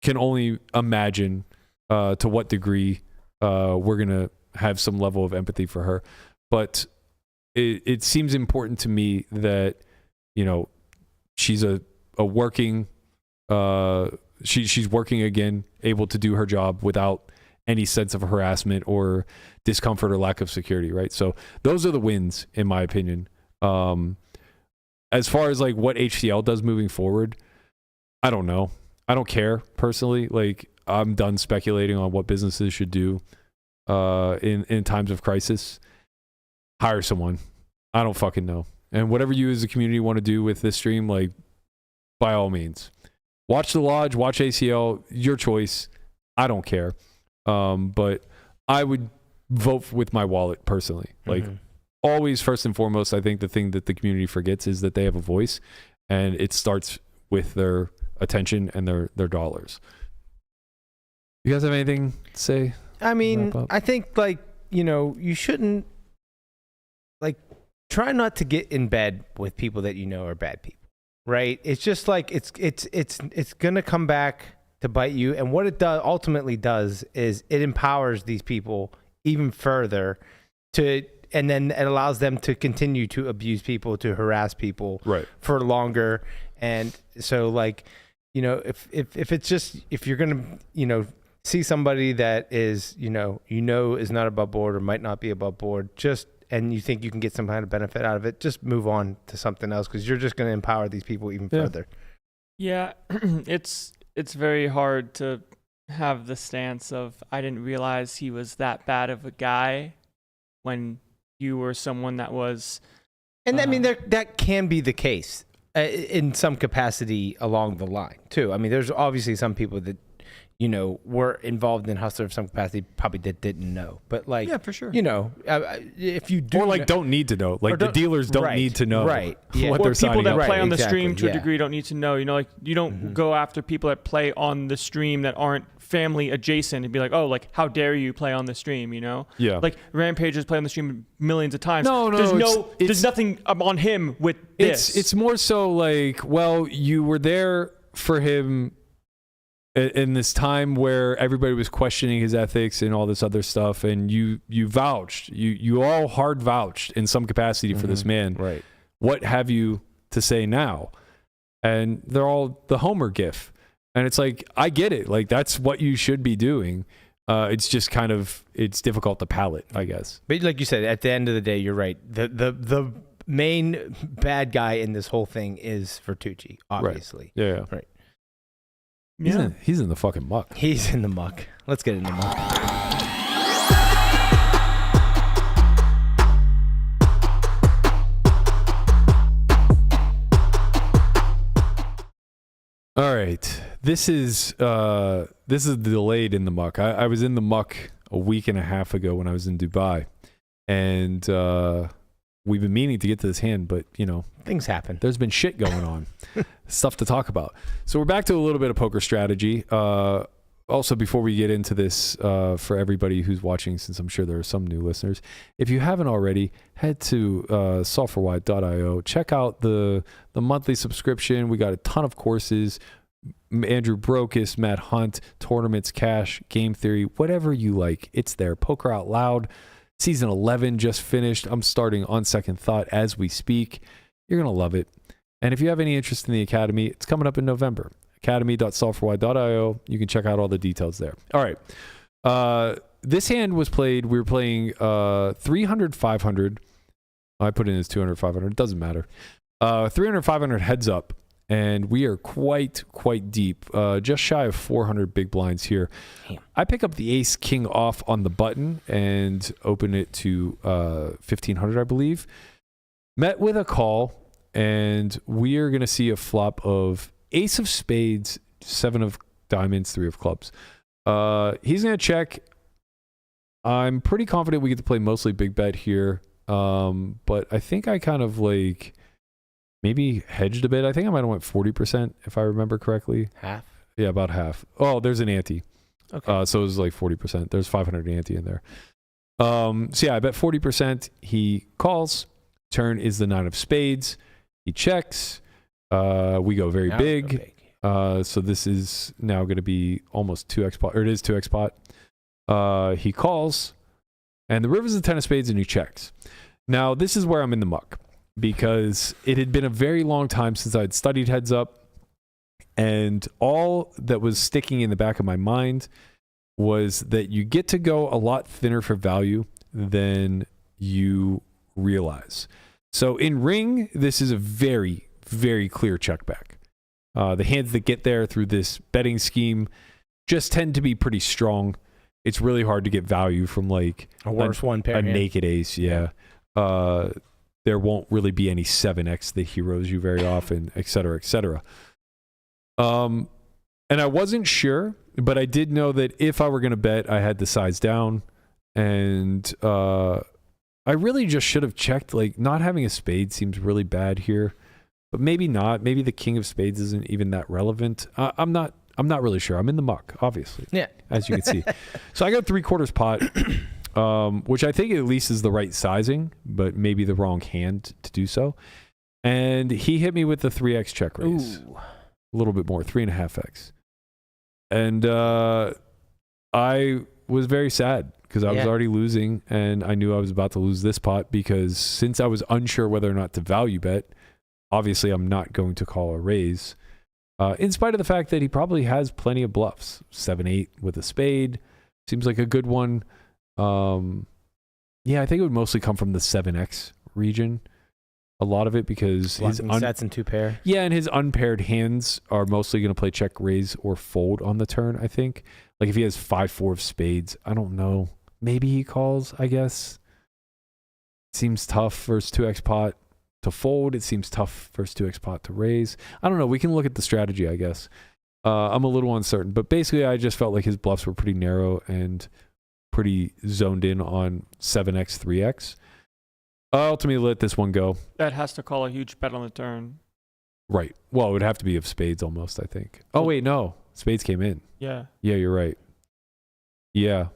can only imagine to what degree we're going to have some level of empathy for her. But it seems important to me that, she's a working, she's working again, able to do her job without any sense of harassment or discomfort or lack of security, right? So those are the wins, in my opinion. As far as like what HCL does moving forward, I don't know. I don't care personally. Like, I'm done speculating on what businesses should do in times of crisis. Hire someone. I don't fucking know. And whatever you as a community want to do with this stream, like, by all means, watch the Lodge, watch ACL, your choice. I don't care. But I would vote with my wallet personally. Like, always, first and foremost, I think the thing that the community forgets is that they have a voice, and it starts with their attention and their dollars. You guys have anything to say? I mean, I think like, you shouldn't, like, try not to get in bed with people that are bad people, right? It's just like it's gonna come back to bite you. And what it ultimately does is it empowers these people even further and then it allows them to continue to abuse people, to harass people for longer. And so, like, if it's just, if you're going to, see somebody that is, is not above board or might not be above board, and you think you can get some kind of benefit out of it, just move on to something else, because you're just going to empower these people even further. Yeah, it's very hard to have the stance of, I didn't realize he was that bad of a guy, when you were someone that was. And I mean, that can be the case in some capacity along the line too. I mean, there's obviously some people that, were involved in Hustler of some capacity, probably that didn't know. But like, yeah, for sure. If you do, or like don't need to know, like the dealers don't need to know, right? Yeah. What or they're people that up. play on the stream to a degree don't need to know. Like, you don't go after people that play on the stream that aren't family adjacent and be like, oh, like, how dare you play on the stream? Yeah. Like, Rampage has played on the stream millions of times. No, there's nothing on him with this. It's more so like, well, you were there for him in this time where everybody was questioning his ethics and all this other stuff, and you vouched, you all hard vouched in some capacity for this man. Right. What have you to say now? And they're all the Homer gif. And it's like, I get it. Like, that's what you should be doing. It's just kind of, it's difficult to palate, I guess. But like you said, at the end of the day, you're right. The main bad guy in this whole thing is Vertucci, obviously. Right. Yeah. Right. He's in the fucking muck. He's in the muck. Let's get in the muck. All right. This is delayed in the muck. I was in the muck a week and a half ago when I was in Dubai, and we've been meaning to get to this hand, but things happen. There's been shit going on, stuff to talk about. So we're back to a little bit of poker strategy. also, before we get into this, for everybody who's watching, since I'm sure there are some new listeners, if you haven't already, head to solveforwhy.io. Check out the monthly subscription. We got a ton of courses. Andrew Brokus, Matt Hunt, tournaments, cash, game theory, whatever you like, it's there. Poker Out Loud, season 11 just finished. I'm starting on second thought as we speak. You're going to love it. And if you have any interest in the Academy, it's coming up in November. Academy.solveforwhy.io. You can check out all the details there. All right. This hand was played. We were playing 300, 500. I put in as 200, 500. It doesn't matter. 300, 500 heads up. And we are quite deep, just shy of 400 big blinds here. Damn. I pick up the ace king off on the button and open it to 1500, I believe. Met with a call, and we are going to see a flop of ace of spades, 7 of diamonds, 3 of clubs. He's going to check. I'm pretty confident we get to play mostly big bet here, but I think I kind of like... maybe hedged a bit. I think I might have went 40% if I remember correctly. Half? Yeah, about half. Oh, there's an ante. Okay. So it was like 40%. There's 500 ante in there. So yeah, I bet 40%. He calls. Turn is the 9 of spades. He checks. We go very big. So this is now going to be almost 2x pot, or it is 2x pot. He calls, and the river's the 10 of spades, and he checks. Now, this is where I'm in the muck, because it had been a very long time since I'd studied heads up, and all that was sticking in the back of my mind was that you get to go a lot thinner for value than you realize. So in ring, this is a very, very clear check back. The hands that get there through this betting scheme just tend to be pretty strong. It's really hard to get value from like a worse one pair, naked ace. Yeah. There won't really be any 7x that heroes you very often, et cetera, et cetera. And I wasn't sure, but I did know that if I were going to bet, I had to size down. And I really just should have checked. Like, not having a spade seems really bad here, but maybe not. Maybe the king of spades isn't even that relevant. I'm not really sure. I'm in the muck, obviously. Yeah. As you can see. So I got 3/4 pot. Which I think at least is the right sizing, but maybe the wrong hand to do so. And he hit me with the 3x check raise. Ooh. A little bit more, 3.5x. And I was very sad because I was already losing, and I knew I was about to lose this pot because since I was unsure whether or not to value bet, obviously I'm not going to call a raise. In spite of the fact that he probably has plenty of bluffs. 7-8 with a spade. Seems like a good one. Yeah, I think it would mostly come from the 7x region. A lot of it because his sets in 2 pair. Yeah, and his unpaired hands are mostly going to play check, raise, or fold on the turn, I think. Like if he has 5-4 of spades, I don't know. Maybe he calls, I guess. Seems tough versus 2x pot to fold. It seems tough versus 2x pot to raise. I don't know. We can look at the strategy, I guess. I'm a little uncertain, but basically I just felt like his bluffs were pretty narrow and pretty zoned in on 7x, 3x. I ultimately let this one go. That has to call a huge bet on the turn. Right. Well, it would have to be of spades almost, I think. Oh, wait, no. Spades came in. Yeah. Yeah, you're right. Yeah.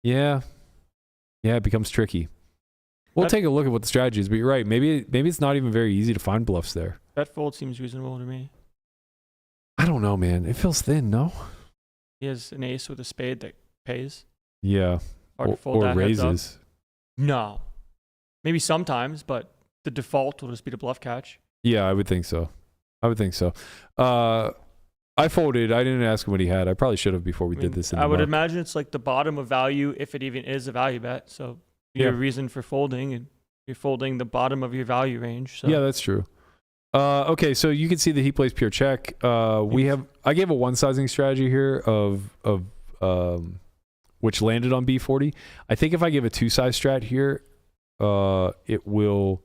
Yeah. Yeah, it becomes tricky. We'll take a look at what the strategy is, but you're right. Maybe it's not even very easy to find bluffs there. That fold seems reasonable to me. I don't know, man. It feels thin, no? He has an ace with a spade that pays. Yeah. Hard to fold or that raises. heads up. No. Maybe sometimes, but the default will just be the bluff catch. Yeah, I would think so. I folded. I didn't ask him what he had. I probably should have before we did this. I would imagine it's like the bottom of value if it even is a value bet. So your reason for folding, and you're folding the bottom of your value range. So. Yeah, that's true. Okay, so you can see that he plays pure check. I gave a one sizing strategy here of which landed on B40. I think if I give a 2-size strat here, it will.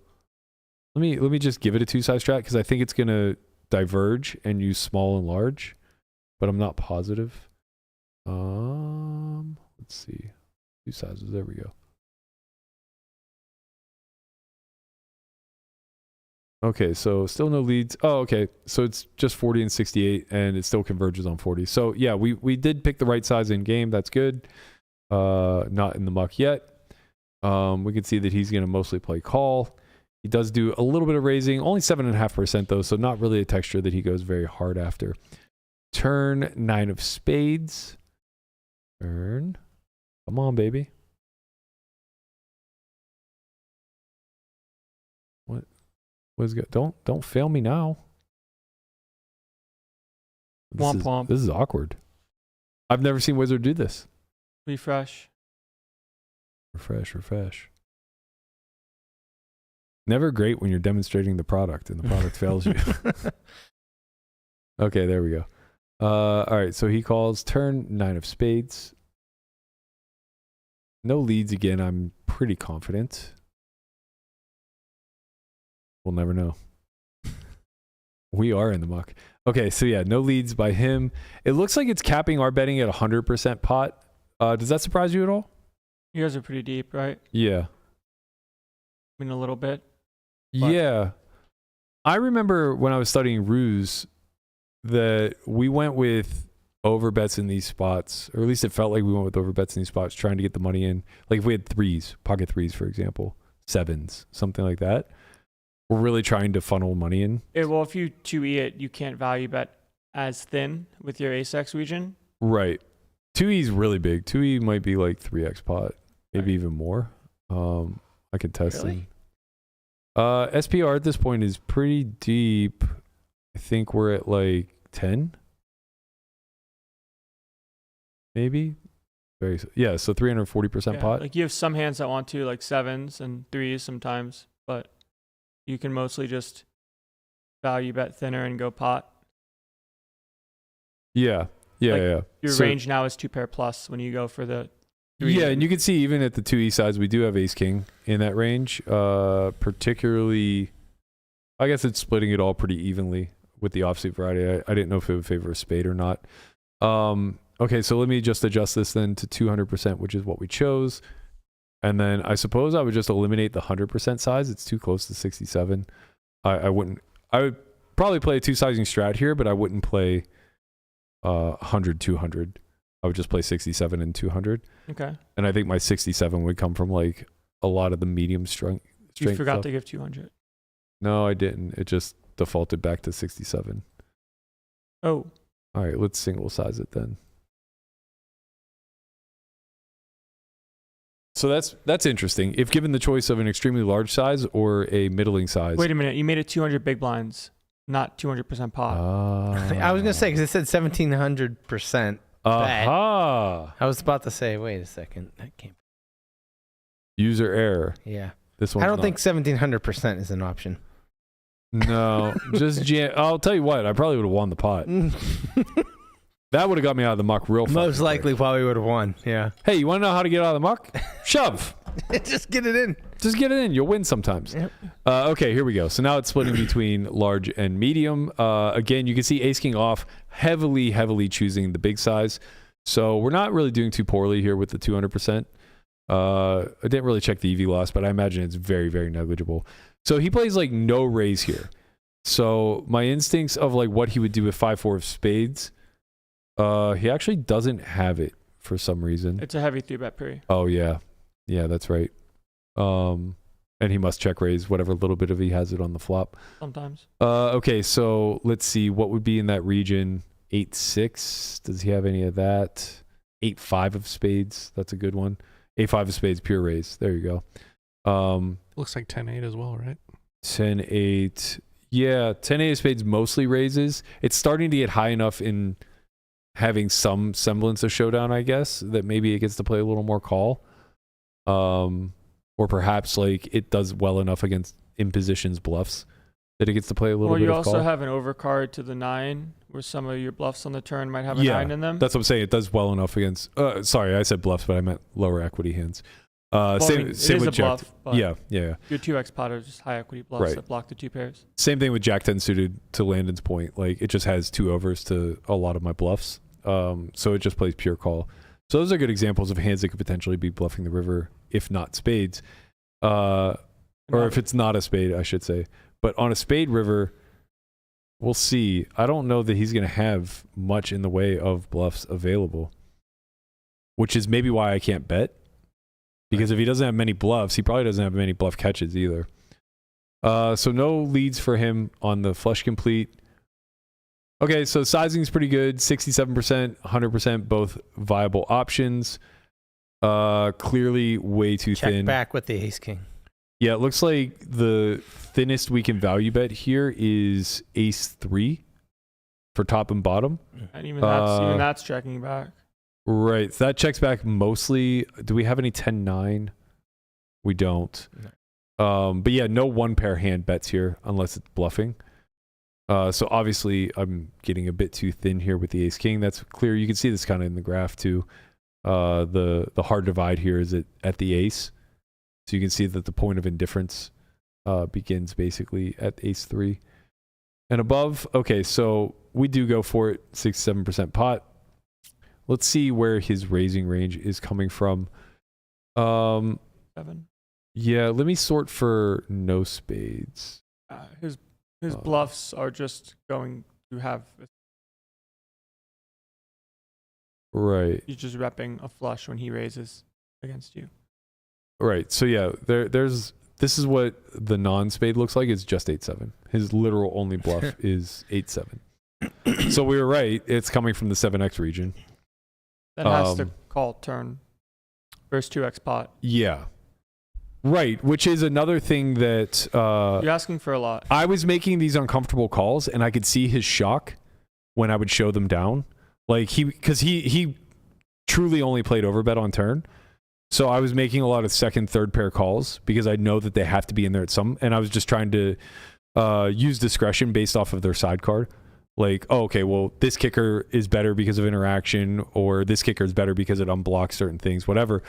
Let me just give it a 2-size strat because I think it's gonna diverge and use small and large, but I'm not positive. Let's see, 2 sizes. There we go. Okay, so still no leads. Oh, okay. So it's just 40 and 68, and it still converges on 40. So yeah, we did pick the right size in game. That's good. Not in the muck yet. We can see that he's going to mostly play call. He does do a little bit of raising, only 7.5% though, so not really a texture that he goes very hard after. Turn 9 of spades. Turn. Come on, baby. What is good? Don't fail me now. Womp womp. This is awkward. I've never seen Wizard do this. Refresh. Refresh. Never great when you're demonstrating the product and the product fails you. Okay, there we go. All right, so he calls turn 9 of spades. No leads again, I'm pretty confident. We'll never know. We are in the muck. Okay, so yeah, no leads by him. It looks like it's capping our betting at 100% pot. Does that surprise you at all? You guys are pretty deep, right? Yeah. I mean, a little bit. Yeah. I remember when I was studying ruse that we went with overbets in these spots, or at least it felt like we went with overbets in these spots trying to get the money in. Like if we had threes, pocket threes, for example, sevens, something like that. We're really trying to funnel money in. Well, if you 2E it, you can't value bet as thin with your ace-x region. Right. 2E is really big. 2E might be like 3x pot, maybe even more. I could test Really? it. SPR at this point is pretty deep. I think we're at like 10. Maybe. Yeah, so 340% pot. Like you have some hands that want to, like sevens and threes sometimes, but you can mostly just value bet thinner and go pot. Yeah. Your range now is 2 pair plus when you go for the 3. Yeah, and you can see even at the 2E sides, we do have ace king in that range. Particularly, I guess it's splitting it all pretty evenly with the offsuit variety. I didn't know if it would favor a spade or not. Okay, so let me just adjust this then to 200%, which is what we chose. And then I suppose I would just eliminate the 100% size. It's too close to 67. I would probably play a 2-sizing strat here, but I wouldn't play 100, 200. I would just play 67 and 200. Okay. And I think my 67 would come from like a lot of the medium strength. You forgot stuff. to give 200. No, I didn't. It just defaulted back to 67. Oh. All right, let's single size it then. So that's interesting. If given the choice of an extremely large size or a middling size. Wait a minute. You made it 200 big blinds, not 200% pot. I was going to say, because it said 1,700% bet. Aha. I was about to say, wait a second. That can't User error. Yeah. This one. I don't think 1,700% is an option. No, just I'll tell you what. I probably would have won the pot. That would have got me out of the muck real fast. Most likely probably would have won. Yeah. Hey, you want to know how to get out of the muck? Shove. Just get it in. Just get it in. You'll win sometimes. Yep. Okay, here we go. So now it's splitting between large and medium. Again, you can see ace king off, heavily choosing the big size. So we're not really doing too poorly here with the 200%. I didn't really check the EV loss, but I imagine it's very negligible. So he plays like no raise here. So my instincts of like what he would do with 5-4 of spades, he actually doesn't have it for some reason. It's a heavy 3-bet pre. Oh yeah, that's right. And he must check raise whatever little bit of he has it on the flop. Sometimes. Okay, so let's see what would be in that region. 8-6. Does he have any of that? 8-5 of spades. That's a good one. 8-5 of spades, pure raise. There you go. Looks like 10-8 as well, right? 10-8. Yeah, 10-8 of spades mostly raises. It's starting to get high enough in having some semblance of showdown, I guess, that maybe it gets to play a little more call. Or perhaps like it does well enough against impositions bluffs that it gets to play a little bit of call. Well, you also have an overcard to the 9 where some of your bluffs on the turn might have a 9 in them. That's what I'm saying. It does well enough against sorry, I said bluffs, but I meant lower equity hands. Same with Jack. Bluff, yeah. Your 2x pot are just high equity bluffs that block the 2 pairs. Same thing with Jack 10 suited to Landon's point. Like it just has 2 overs to a lot of my bluffs. So it just plays pure call. So those are good examples of hands that could potentially be bluffing the river, if not spades. Or if it's not a spade, I should say. But on a spade river, we'll see. I don't know that he's going to have much in the way of bluffs available, which is maybe why I can't bet. Because if he doesn't have many bluffs, he probably doesn't have many bluff catches either. So no leads for him on the flush complete. Okay, so sizing is pretty good. 67%, 100%, both viable options. Clearly way too Check thin. back with the ace king. Yeah, it looks like the thinnest we can value bet here is ace 3 for top and bottom. And even that's checking back. Right. So that checks back mostly. Do we have any 10-9? We don't. No. But yeah, no one pair hand bets here unless it's bluffing. So obviously I'm getting a bit too thin here with the ace king. That's clear. You can see this kind of in the graph too. The hard divide here is at the ace. So you can see that the point of indifference begins basically at ace 3 and above. Okay, so we do go for it, 6-7% pot. Let's see where his raising range is coming from. 7. Yeah, let me sort for no spades. His bluffs are just going to have. Right. He's just repping a flush when he raises against you. Right. So yeah, this is what the non-spade looks like. It's just 8-7. His literal only bluff is 8-7. So we were right. It's coming from the 7x region. That has to call turn versus 2x pot. Yeah. Right, which is another thing that you're asking for a lot. I was making these uncomfortable calls, and I could see his shock when I would show them down. Like because he truly only played overbet on turn, so I was making a lot of second, third pair calls because I know that they have to be in there at some, and I was just trying to use discretion based off of their side card. Like, oh, okay, well, this kicker is better because of interaction, or this kicker is better because it unblocks certain things, whatever.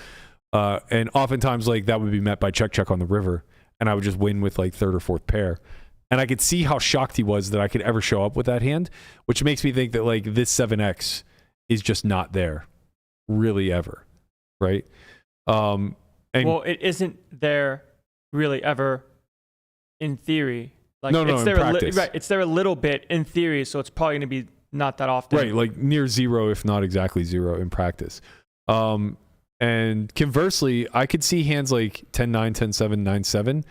And oftentimes, like, that would be met by check on the river, and I would just win with like third or fourth pair. And I could see how shocked he was that I could ever show up with that hand, which makes me think that like this 7x is just not there, really ever, right? And well, it isn't there really ever in theory. Like, no, it's in there practice. Right, it's there a little bit in theory, so it's probably going to be not that often. Right, like near zero, if not exactly zero in practice. And conversely, I could see hands like 10-9, 10-7, 9-7.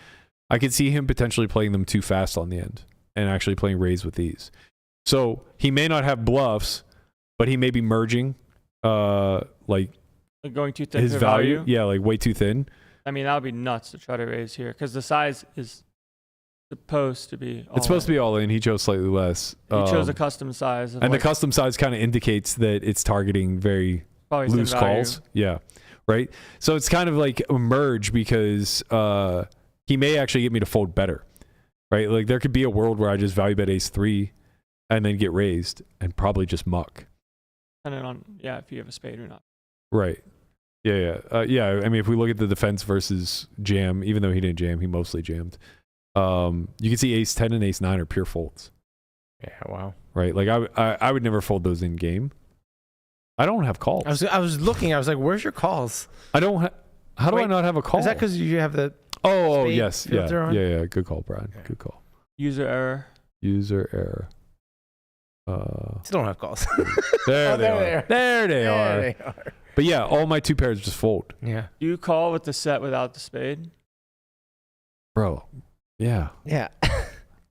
I could see him potentially playing them too fast on the end and actually playing raise with these. So he may not have bluffs, but he may be merging like going too thin his for value. Yeah, like way too thin. I mean, that would be nuts to try to raise here because the size is supposed to be all It's supposed to be all in. He chose slightly less. He chose a custom size. And the custom size kind of indicates that it's targeting very loose calls. Yeah. Right. So it's kind of like a merge because he may actually get me to fold better. Right. Like there could be a world where I just value bet ace 3 and then get raised and probably just muck. Depending on, if you have a spade or not. Right. Yeah. I mean, if we look at the defense versus jam, even though he didn't jam, he mostly jammed. You can see ace 10 and ace 9 are pure folds. Yeah, wow. Right? Like I would never fold those in game. I don't have calls. I was looking. I was like, "Where's your calls?" I don't. How do I not have a call? Is that because you have the? Oh yes, filter on? yeah. Good call, Brian. Okay. Good call. User error. Still don't have calls. There they are. But yeah, all my two pairs just fold. Yeah. Do you call with the set without the spade? Bro. Yeah. Yeah.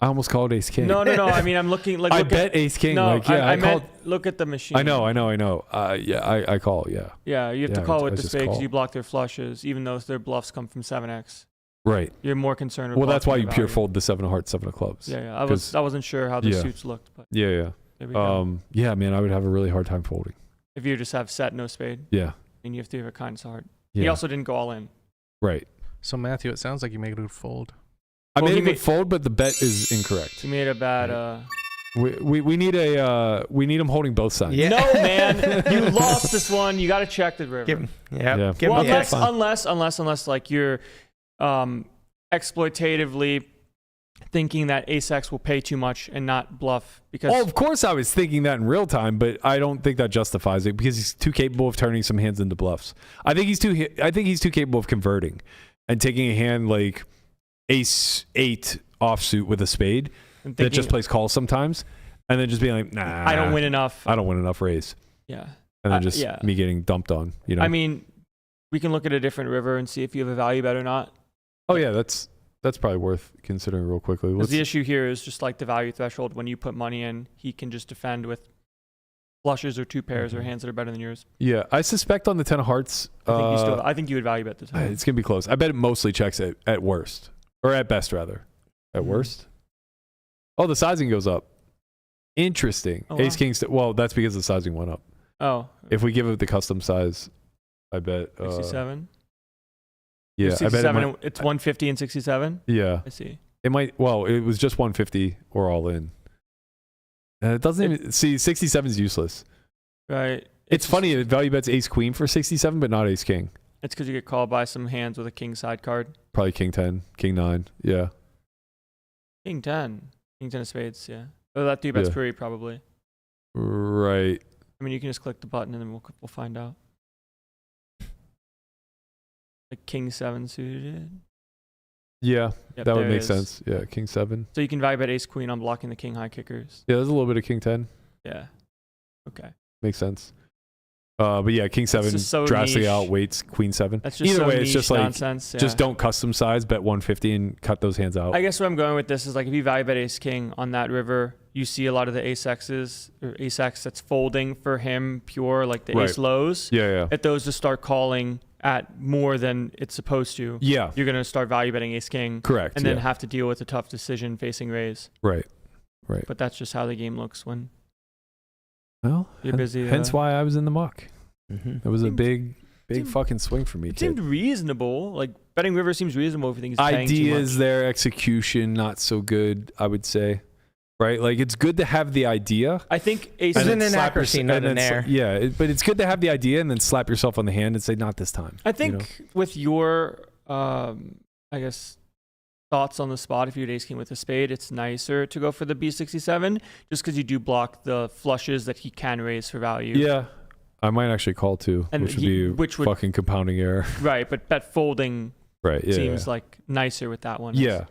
I almost called ace king. No. I mean, I'm looking like. I bet ace king. No, like, yeah, I called. meant look at the machine. I know. Yeah, I call. Yeah. Yeah, you have to Yeah, call I with the just spade because call. you block their flushes, even though their bluffs come from 7x. Right. You're more concerned with. Well, that's why blocking you the pure value. fold the 7 of hearts, 7 of clubs. Yeah. I wasn't sure how the Yeah. suits looked, but Yeah. there we go. Yeah, man, I would have a really hard time folding. If you just have set no spade, Yeah. and you have to have a kind of heart. Yeah. He also didn't go all in. Right. So Matthew, it sounds like you made a good fold. I Well, made he a good made- fold, but the bet is incorrect. He made a bad. We need him holding both sides. Yeah. No, man, you lost this one. You got to check the river. Give him. Yeah. Give Well, him unless like you're exploitatively thinking that ace X will pay too much and not bluff because Well, of course I was thinking that in real time, but I don't think that justifies it because he's too capable of turning some hands into bluffs. I think he's too capable of converting and taking a hand like ace 8 offsuit with a spade I'm that just thinking, plays calls sometimes, and then just being like, nah, I don't win enough. I don't win enough raise. Yeah. And then just me getting dumped on, you know? I mean, we can look at a different river and see if you have a value bet or not. Oh yeah, that's probably worth considering real quickly. Because the issue here is just like the value threshold. When you put money in, he can just defend with flushes or two pairs or hands that are better than yours. Yeah, I suspect on the 10 of hearts. I think you would value bet the time. It's gonna be close. I bet it mostly checks at worst, or at best rather. At worst. Oh, the sizing goes up. Interesting. Oh, wow. Ace King. Well, that's because the sizing went up. Oh. If we give it the custom size, I bet 67. Yeah, 67, I bet it's 150 and 67. Yeah, I see. it might. Well, it was just 150 or all in. And it doesn't even see 67 is useless. Right. It's funny. It value bets Ace Queen for 67, but not Ace King. It's because you get called by some hands with a king side card. Probably King 10, King 9. Yeah. King 10 of spades. Yeah. Oh, that 3-bet's pre probably. Right. I mean, you can just click the button and then we'll find out. Like King 7 suited. Yeah, Yep, that would there make it is. sense. Yeah, King 7. So you can value bet Ace Queen on blocking the King high kickers. Yeah, there's a little bit of King 10. Yeah. Okay. Makes sense. But yeah, King 7 just so drastically niche. outweights Queen 7. That's just Either so way, it's niche just like nonsense. Yeah. just don't custom size, bet 150 and cut those hands out. I guess where I'm going with this is like if you value bet Ace King on that river, you see a lot of the Ace X's or Ace X that's folding for him pure, like the Right. Ace lows. Yeah. If those just start calling at more than it's supposed to, Yeah. you're gonna start value betting Ace King. Correct. And then yeah. have to deal with a tough decision facing raise. Right. But that's just how the game looks when Well, you're busy. Hence why I was in the muck. Mm-hmm. It was a big seemed- fucking swing for me, It kid. seemed reasonable. Like betting river seems reasonable if you think he's paying too Ideas much. there, execution not so good, I would say. Right? Like it's good to have the idea. I think Ace It's and an then slap inaccuracy, yourse- not and then an error. Yeah, but it's good to have the idea and then slap yourself on the hand and say, not this time. I think you know? with your, I guess, thoughts on the spot, if you had Ace King with a spade, it's nicer to go for the B67 just because you do block the flushes that he can raise for value. Yeah. I might actually call too, And which would be fucking compounding error. Right, but bet folding Right. Yeah. seems like nicer with that one. Yeah.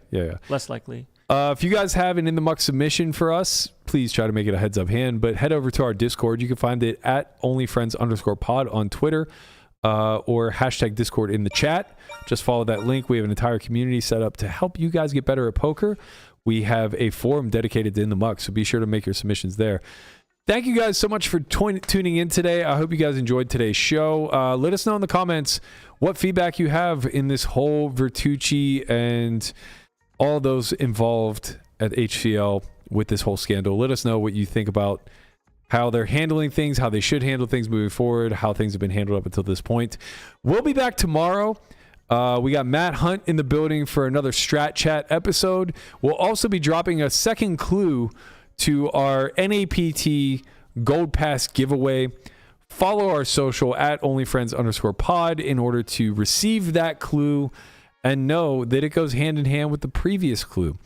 Less likely. If you guys have an In the Muck submission for us, please try to make it a heads up hand, but head over to our Discord. You can find it at onlyfriends_pod on Twitter or hashtag Discord in the chat. Just follow that link. We have an entire community set up to help you guys get better at poker. We have a forum dedicated to In the Muck, so be sure to make your submissions there. Thank you guys so much for tuning in today. I hope you guys enjoyed today's show. Let us know in the comments what feedback you have in this whole Vertucci and all those involved at HCL with this whole scandal. Let us know what you think about how they're handling things, how they should handle things moving forward, how things have been handled up until this point. We'll be back tomorrow. We got Matt Hunt in the building for another Strat Chat episode. We'll also be dropping a second clue to our NAPT Gold Pass giveaway. Follow our social at onlyfriends_pod in order to receive that clue and know that it goes hand in hand with the previous clue.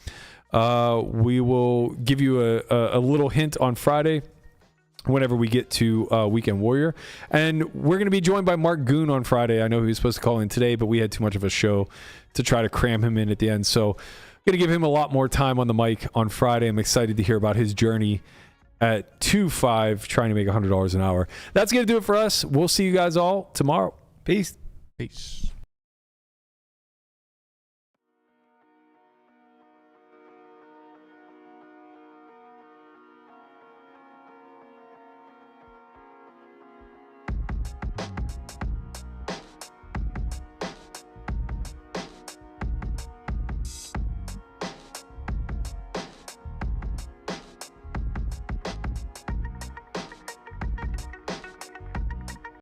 We will give you a little hint on Friday whenever we get to Weekend Warrior. And we're going to be joined by Mark Goon on Friday. I know he was supposed to call in today, but we had too much of a show to try to cram him in at the end. So I'm going to give him a lot more time on the mic on Friday. I'm excited to hear about his journey at 2-5 trying to make $100 an hour. That's going to do it for us. We'll see you guys all tomorrow. Peace. Peace.